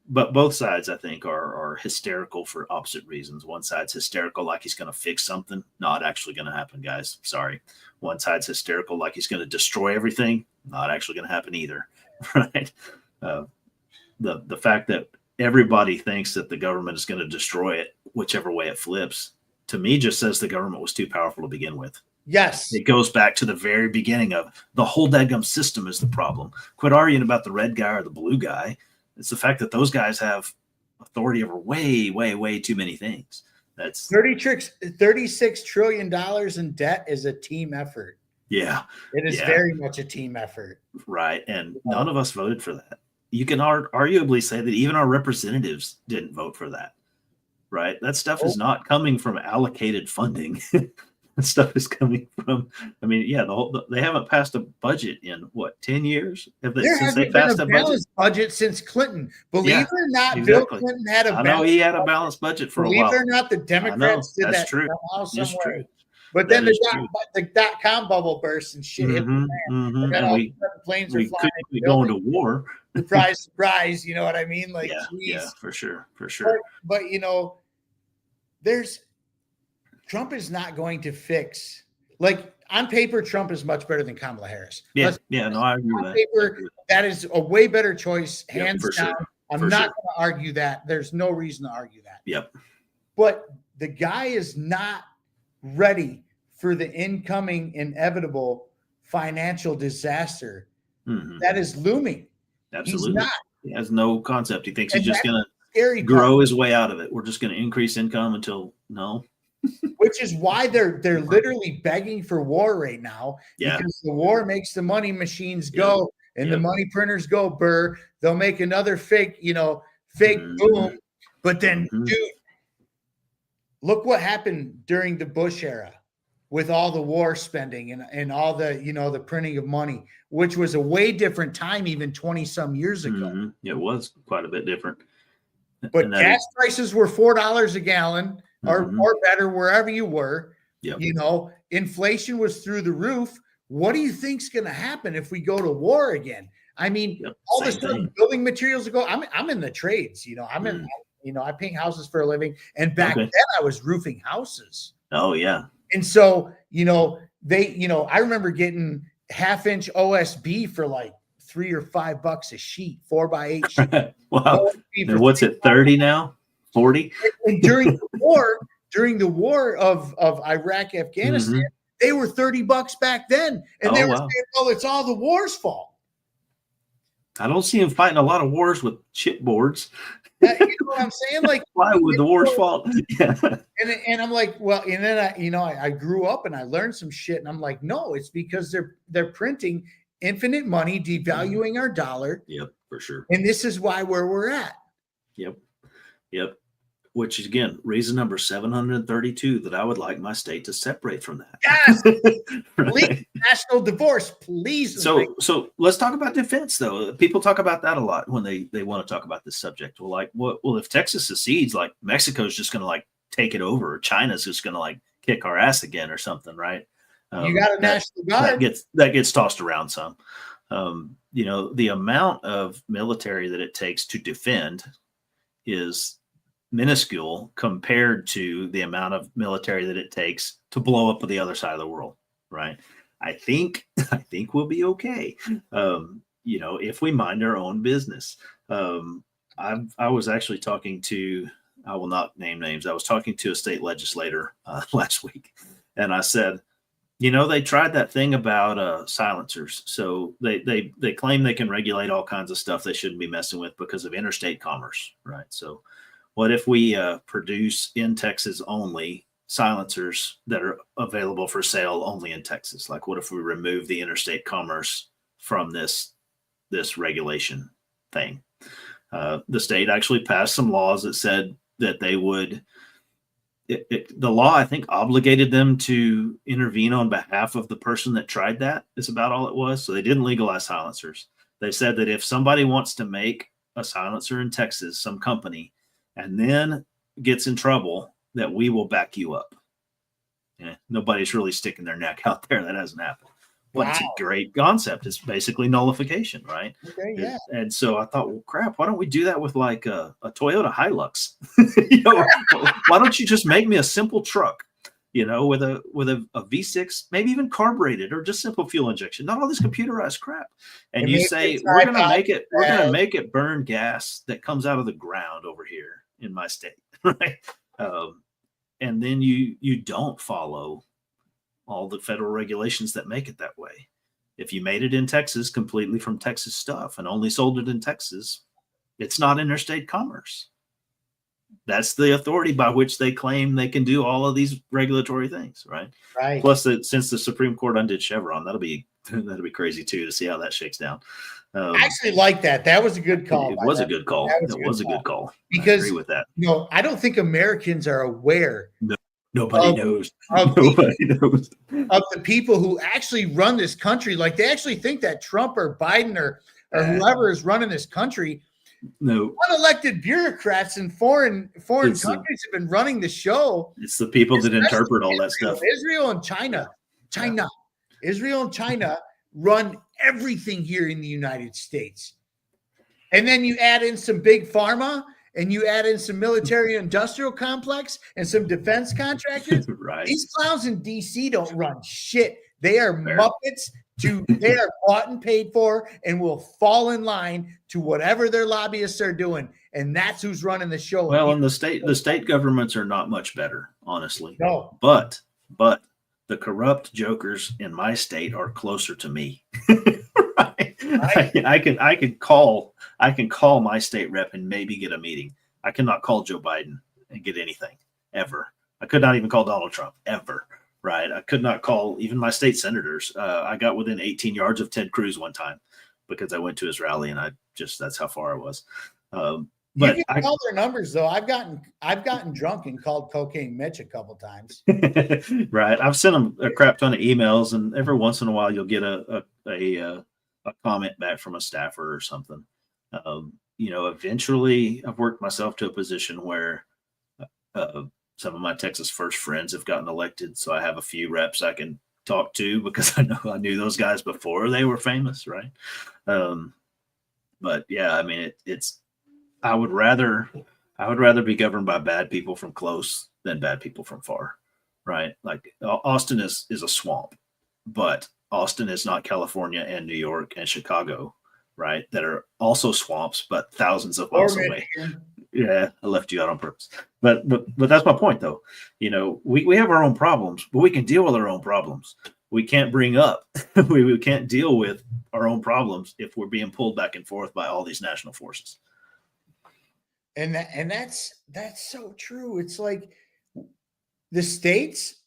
But both sides, I think, are hysterical for opposite reasons. One side's hysterical like he's going to fix something. Not actually going to happen, guys. Sorry. One side's hysterical like he's going to destroy everything. Not actually going to happen either, right? The fact that everybody thinks that the government is going to destroy it, whichever way it flips, to me just says the government was too powerful to begin with.
Yes.
It goes back to the very beginning of the whole dadgum system is the problem. Quit arguing about the red guy or the blue guy. It's the fact that those guys have authority over way, way, way too many things. That's $36 trillion in debt is a team effort. Yeah.
It is very much a team effort.
Right. And none of us voted for that. You can arguably say that even our representatives didn't vote for that. Right. That stuff is not coming from allocated funding. That stuff is coming from, they haven't passed a budget in 10 years?
There hasn't been a balanced budget since Clinton. Believe it or not, Bill Clinton had a balanced budget.
I know he had a balanced budget for a while.
Believe it or not, the Democrats did that.
True.
That's true. But then the dot-com bubble burst and shit hit the fan. And all the planes are flying.
We going to war.
Surprise, surprise. You know what I mean? Like,
yeah, for sure.
But Trump is not going to fix, like, on paper, Trump is much better than Kamala Harris.
I agree with that.
Paper, that is a way better choice, hands down.
Sure.
I'm not going to argue that. There's no reason to argue that.
Yep.
But the guy is not ready for the incoming inevitable financial disaster that is looming.
Absolutely.
He's not.
He has no concept. He thinks he's just going to grow his way out of it. We're just going to increase income until
which is why they're literally begging for war right now,
Yeah.
because the war makes the money machines go and the money printers go burr. They'll make another fake boom. But then, dude, look what happened during the Bush era with all the war spending and all the, the printing of money, which was a way different time, even 20 some years ago.
It was quite a bit different.
But gas prices were $4 a gallon or better wherever you were.
Yep.
Inflation was through the roof. What do you think's going to happen if we go to war again? I mean, all of a sudden building materials go. I'm in the trades. I'm in. I paint houses for a living, and back then I was roofing houses.
Oh yeah.
And so I remember getting 1/2-inch OSB for like $3 or $5 a sheet, 4x8 sheet.
Wow. And what's it, 30 now? 40?
And during the war of Iraq, Afghanistan, they were $30 back then. And they were saying, oh, it's all the war's fault.
I don't see him fighting a lot of wars with chipboards.
You know what I'm saying? Like,
why would the war's fault? Yeah.
And I'm like, well, and then I grew up and I learned some shit, and I'm like, no, it's because they're printing infinite money, devaluing our dollar.
Yep, for sure.
And this is where we're at.
Yep. Which is, again, reason number 732 that I would like my state to separate from that.
Yes. Please, national divorce, please.
So let's talk about defense, though. People talk about that a lot when they want to talk about this subject. Well, if Texas secedes, like, Mexico's just going to like take it over, or China's just going to like kick our ass again or something, right?
You got a national guard.
That gets tossed around some. The amount of military that it takes to defend is minuscule compared to the amount of military that it takes to blow up the other side of the world, right? I think we'll be okay. If we mind our own business. I was actually talking to, I will not name names. I was talking to a state legislator last week, and I said, they tried that thing about silencers. So they claim they can regulate all kinds of stuff they shouldn't be messing with because of interstate commerce, right? So what if we produce in Texas only silencers that are available for sale only in Texas? Like, what if we remove the interstate commerce from this regulation thing? The state actually passed some laws that said that they would. The law, I think, obligated them to intervene on behalf of the person that tried that. Is about all it was. So they didn't legalize silencers. They said that if somebody wants to make a silencer in Texas, some company, and then gets in trouble, that we will back you up. Nobody's really sticking their neck out there. That hasn't happened. But It's a great concept. It's basically nullification, right?
Okay, yeah.
And so I thought, well, crap, why don't we do that with like a Toyota Hilux? Why don't you just make me a simple truck, with a V6, maybe even carbureted or just simple fuel injection, not all this computerized crap. And you say, we're going to make it burn gas that comes out of the ground over here in my state, right? And then you don't follow all the federal regulations that make it that way. If you made it in Texas completely from Texas stuff and only sold it in Texas, it's not interstate commerce. That's the authority by which they claim they can do all of these regulatory things, right?
Right.
Plus, since the Supreme Court undid Chevron, that'll be crazy too to see how that shakes down.
I actually like that. That was a good call.
It was a good call. It was a good call.
Because
I agree with that.
I don't think Americans are aware.
Nobody knows.
Nobody knows of the people who actually run this country. Like, they actually think that Trump or Biden or whoever is running this country.
No,
unelected bureaucrats in foreign countries have been running the show.
It's the people that interpret all that stuff.
Israel and China. Israel and China run everything here in the United States. And then you add in some big pharma, and you add in some military industrial complex and some defense contractors.
Right.
These clowns in DC don't run shit. They are Muppets. They are bought and paid for and will fall in line to whatever their lobbyists are doing. And that's who's running the show.
Well, and the state governments are not much better, honestly.
No.
But the corrupt jokers in my state are closer to me. Right? I can call my state rep and maybe get a meeting. I cannot call Joe Biden and get anything ever. I could not even call Donald Trump ever. Right. I could not call even my state senators. I got within 18 yards of Ted Cruz one time because I went to his rally, and that's how far I was.
You can call their numbers though. I've gotten drunk and called Cocaine Mitch a couple times.
Right. I've sent them a crap ton of emails, and every once in a while you'll get a comment back from a staffer or something. Eventually I've worked myself to a position where some of my Texas First friends have gotten elected, so I have a few reps I can talk to because I knew those guys before they were famous, right? But yeah, I mean, I would rather be governed by bad people from close than bad people from far, right? Like Austin is a swamp, but Austin is not California and New York and Chicago, right? That are also swamps, but thousands of miles away. Yeah, I left you out on purpose. But that's my point, though. We have our own problems, but we can deal with our own problems. We can't bring up, we can't deal with our own problems if we're being pulled back and forth by all these national forces.
And that's so true. It's like the states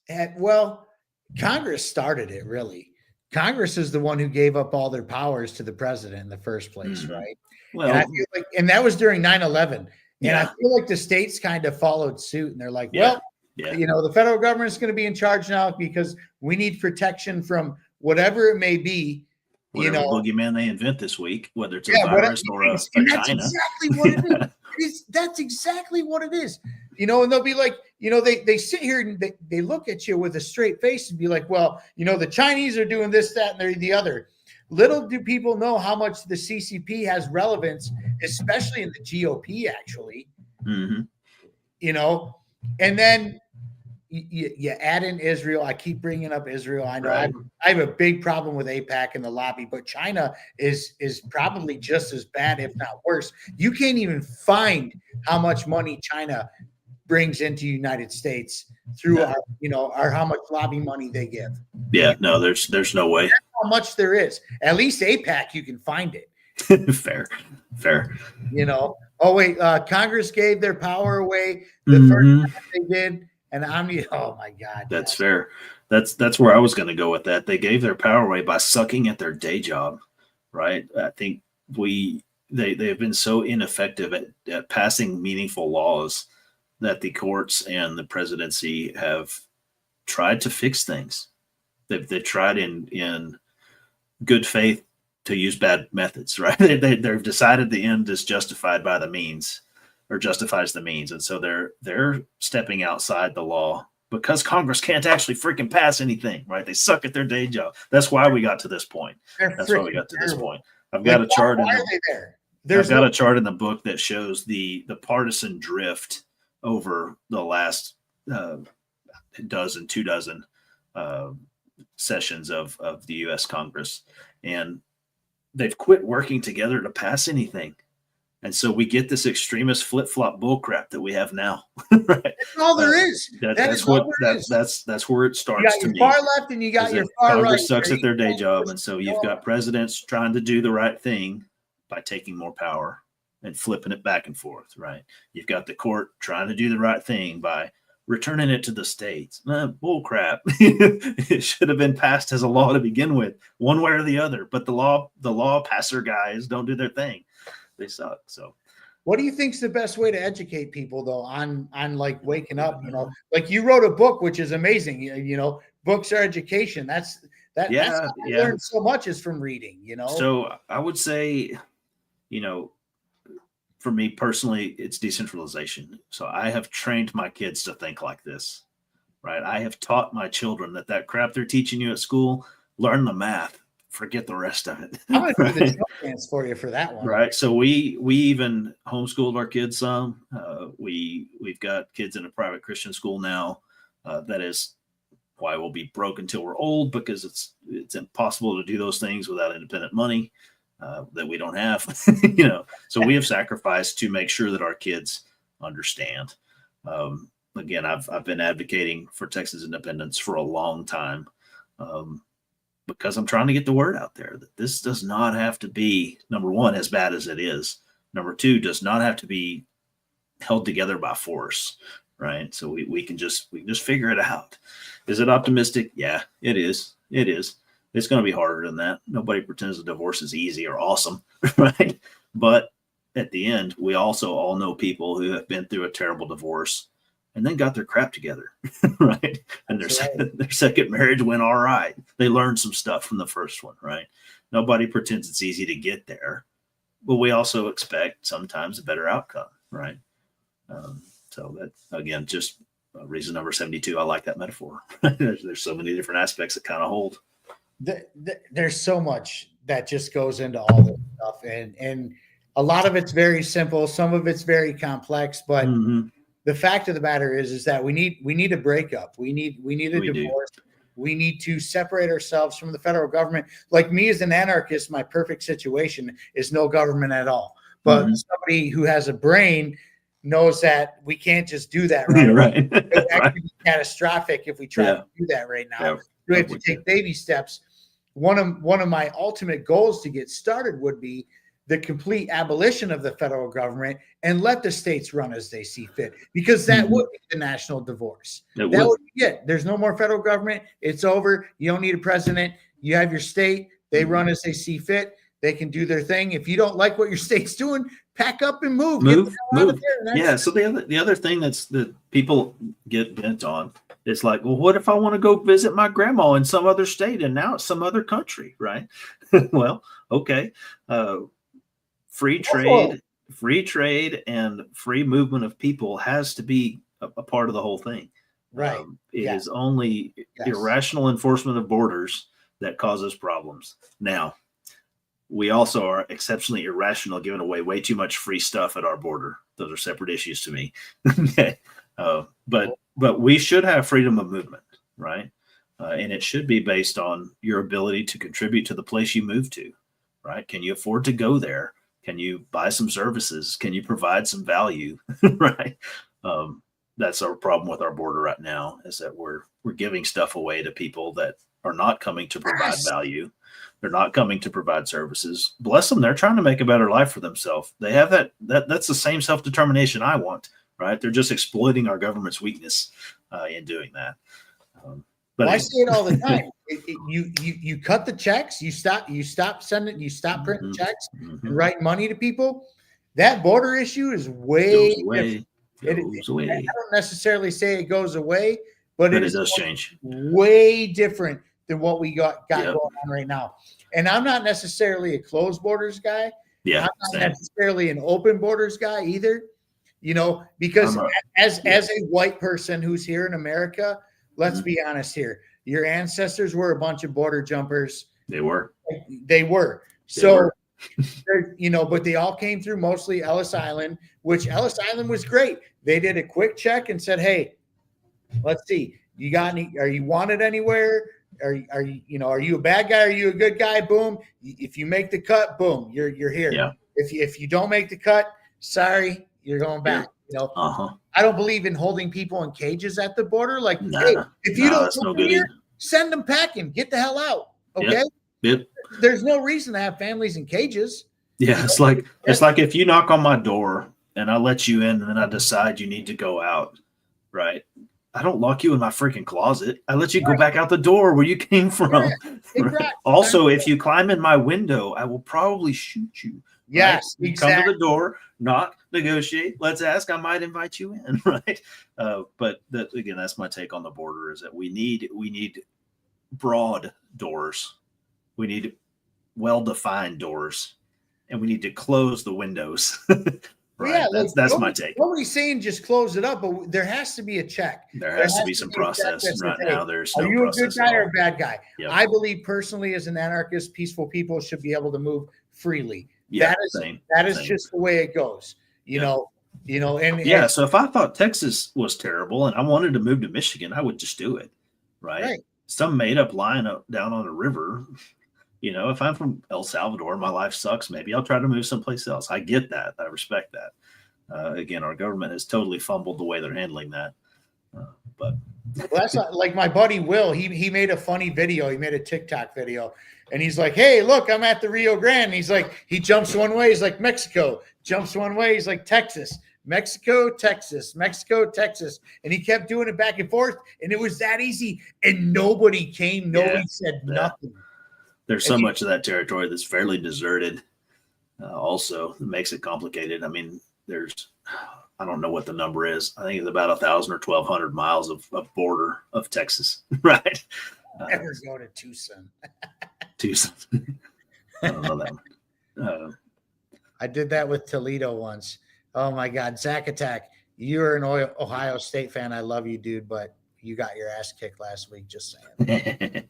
Congress started it, really. Congress is the one who gave up all their powers to the president in the first place, right? Well, and I feel like, and that was during 9/11. And I feel like the states kind of followed suit, and they're like, the federal government is going to be in charge now because we need protection from whatever it may be.
Whatever boogeyman they invent this week, whether it's a virus or a China.
That's exactly what it is. That's exactly what it is. And they'll be like, they sit here and they look at you with a straight face and be like, well, the Chinese are doing this, that, and they're the other. Little do people know how much the CCP has relevance, especially in the GOP, actually.
Mm-hmm.
And then you add in Israel. I keep bringing up Israel. I know I have a big problem with AIPAC and the lobby, but China is probably just as bad, if not worse. You can't even find how much money China brings into the United States through our how much lobby money they give.
Yeah, no, there's no way.
That's how much there is. At least AIPAC, you can find it.
Fair.
Oh wait, Congress gave their power away the first time they did, and oh my God.
That's fair. That's where I was going to go with that. They gave their power away by sucking at their day job, right? I think they have been so ineffective at passing meaningful laws that the courts and the presidency have tried to fix things. They've tried in good faith to use bad methods, right? They've decided the end is justified by the means, or justifies the means, and so they're stepping outside the law because Congress can't actually freaking pass anything, right? They suck at their day job. That's why we got to this point. That's why we got to this point. I've got a chart. I've got a chart in the book that shows the partisan drift over the last 2 dozen sessions of the U.S. Congress, and they've quit working together to pass anything. And so we get this extremist flip-flop bullcrap that we have now. Right? That's
all there is.
That's where it starts.
You got your far left and you got your far right.
Congress sucks at their day job, and so you've got presidents trying to do the right thing by taking more power and flipping it back and forth, right? You've got the court trying to do the right thing by returning it to the states. Bull crap. It should have been passed as a law to begin with, one way or the other. But the law passer guys don't do their thing. They suck. So
what do you think's the best way to educate people though on like waking up? Like you wrote a book, which is amazing. Books are education. That's I learned so much is from reading,
So I would say, for me personally, it's decentralization. So I have trained my kids to think like this, right? I have taught my children that crap they're teaching you at school, learn the math, forget the rest of it.
I'm going to do the show dance for you for that one.
Right. So we even homeschooled our kids some. We've got kids in a private Christian school now. That is why we'll be broke until we're old, because it's impossible to do those things without independent money. That we don't have, so we have sacrificed to make sure that our kids understand. Again, I've been advocating for Texas independence for a long time, because I'm trying to get the word out there that this does not have to be, number one, as bad as it is. Number two, does not have to be held together by force, right? So we can just figure it out. Is it optimistic? Yeah, it is. It is. It's going to be harder than that. Nobody pretends a divorce is easy or awesome, right? But at the end, we also all know people who have been through a terrible divorce and then got their crap together, right? And their second marriage went all right. They learned some stuff from the first one, right? Nobody pretends it's easy to get there, but we also expect sometimes a better outcome, right? So that, again, just reason number 72. I like that metaphor. There's so many different aspects that kind of hold.
There's so much that just goes into all this stuff, and a lot of it's very simple. Some of it's very complex, but the fact of the matter is that we need a breakup. We need a divorce. We need to separate ourselves from the federal government. Like me as an anarchist, my perfect situation is no government at all. But somebody who has a brain knows that we can't just do that right.
Right.
It would actually be catastrophic if we try to do that right now.
Yeah.
We have to take baby steps. One of my ultimate goals to get started would be the complete abolition of the federal government and let the states run as they see fit, because that would be the national divorce. That would be it. There's no more federal government. It's over. You don't need a president. You have your state. They run as they see fit. They can do their thing. If you don't like what your state's doing, pack up and move.
Move. Yeah. So the other thing that people get bent on, it's like, well, what if I want to go visit my grandma in some other state and now it's some other country, right? Well, okay. Free trade and free movement of people has to be a part of the whole thing.
Right.
It is only irrational enforcement of borders that causes problems. Now, we also are exceptionally irrational, giving away way too much free stuff at our border. Those are separate issues to me. Okay. But we should have freedom of movement, right? And it should be based on your ability to contribute to the place you move to, right? Can you afford to go there? Can you buy some services? Can you provide some value? Right. That's our problem with our border right now, is that we're giving stuff away to people that are not coming to provide value. They're not coming to provide services. Bless them. They're trying to make a better life for themselves. They have that's the same self-determination I want, right? They're just exploiting our government's weakness in doing that. But
I say it all the time. You cut the checks. You stop sending. You stop printing checks and writing money to people. That border issue is way away. I don't necessarily say it goes away, but it does change. Way different than what we got going on right now. And I'm not necessarily a closed borders guy.
Yeah,
I'm not necessarily an open borders guy either. Because as a white person who's here in America, let's be honest here. Your ancestors were a bunch of border jumpers.
They were.
So, but they all came through mostly Ellis Island, which Ellis Island was great. They did a quick check and said, "Hey, let's see. You got any? Are you wanted anywhere? Are you a bad guy? Are you a good guy? Boom. If you make the cut, boom, you're here.
Yeah.
If you don't make the cut, sorry, you're going back. I don't believe in holding people in cages at the border. Like, hey, if you don't come here, send them packing. Get the hell out. Okay.
Yep.
There's no reason to have families in cages.
Yeah, it's like if you knock on my door and I let you in and then I decide you need to go out, right? I don't lock you in my freaking closet. I let you go back out the door where you came from. Yeah, exactly. Also, if you climb in my window, I will probably shoot you.
Yes,
right?
exactly.
Come to the door, knock, negotiate. Let's ask. I might invite you in, right? But again, that's my take on the border: is that we need broad doors, we need well-defined doors, and we need to close the windows. Right. Yeah, that's my take.
Nobody's saying just close it up, but there has to be a check.
There has to be some process. Right now, there's no process.
Are you a good guy or a bad guy? Yep. I believe personally, as an anarchist, peaceful people should be able to move freely.
Yeah,
that is just the way it goes. You know.
So if I thought Texas was terrible and I wanted to move to Michigan, I would just do it. Right. Some made up line down on a river. If I'm from El Salvador, my life sucks. Maybe I'll try to move someplace else. I get that. I respect that. Again, our government has totally fumbled the way they're handling that. But
that's not, like my buddy Will. He made a funny video. He made a TikTok video, and he's like, "Hey, look, I'm at the Rio Grande." And he's like, he jumps one way, he's like Mexico. Jumps one way, he's like Texas. Mexico, Texas, Mexico, Texas. And he kept doing it back and forth. And it was that easy. And nobody came. Nobody said nothing.
There's so much of that territory that's fairly deserted. Also, it makes it complicated. I mean, I don't know what the number is. I think it's about 1,000 or 1,200 miles of border of Texas, right?
Never go to Tucson.
Tucson. I don't know that one.
I did that with Toledo once. Oh my God, Zach Attack, you're an Ohio State fan. I love you, dude, but you got your ass kicked last week. Just saying.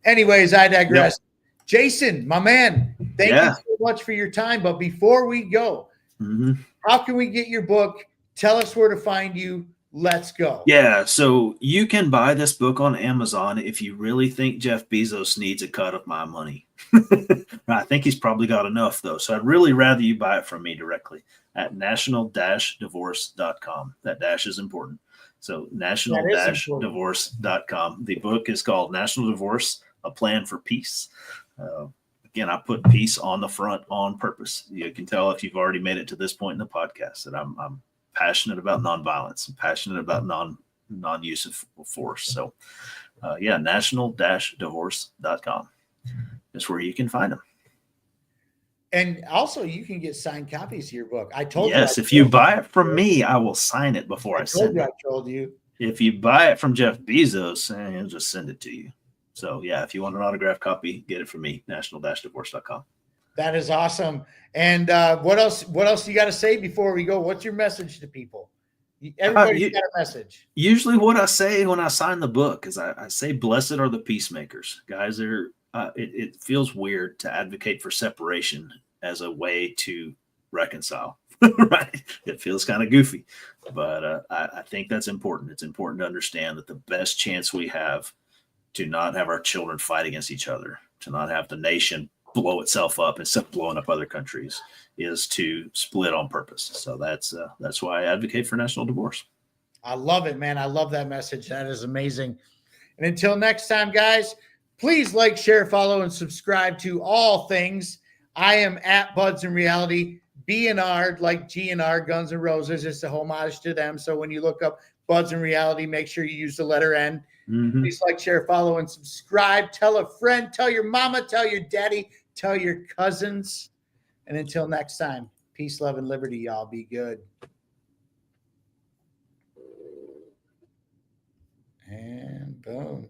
Anyways, I digress. Yep. Jason, my man, thank you so much for your time. But before we go, how can we get your book? Tell us where to find you. Let's go.
Yeah, so you can buy this book on Amazon if you really think Jeff Bezos needs a cut of my money. I think he's probably got enough, though. So I'd really rather you buy it from me directly at national-divorce.com. That dash is important. So national-divorce.com. The book is called National Divorce, A Plan for Peace. Again, I put peace on the front on purpose. You can tell if you've already made it to this point in the podcast that I'm passionate about nonviolence. I'm passionate about non-use of force. So, national-divorce.com is where you can find them.
And also, you can get signed copies of your book. I told you.
Yes, if you buy it from me, I will sign it before I send it.
I told you.
If you buy it from Jeff Bezos, he'll just send it to you. So, yeah, if you want an autographed copy, get it from me, national-divorce.com.
That is awesome. And what else you got to say before we go? What's your message to people? Everybody's got a message.
Usually what I say when I sign the book is I say, blessed are the peacemakers. Guys, it feels weird to advocate for separation as a way to reconcile, right? It feels kind of goofy, but I think that's important. It's important to understand that the best chance we have to not have our children fight against each other, to not have the nation blow itself up instead of blowing up other countries, is to split on purpose. So that's why I advocate for national divorce.
I love it, man. I love that message. That is amazing. And until next time, guys, please like, share, follow, and subscribe to all things. I am at Buds in Reality. BNR, like GNR, Guns N' Roses. It's a homage to them. So when you look up Buds in Reality, make sure you use the letter N. Please like, share, follow, and subscribe. Tell a friend, tell your mama, tell your daddy, tell your cousins. And until next time, peace, love, and liberty, y'all. Be good. And boom.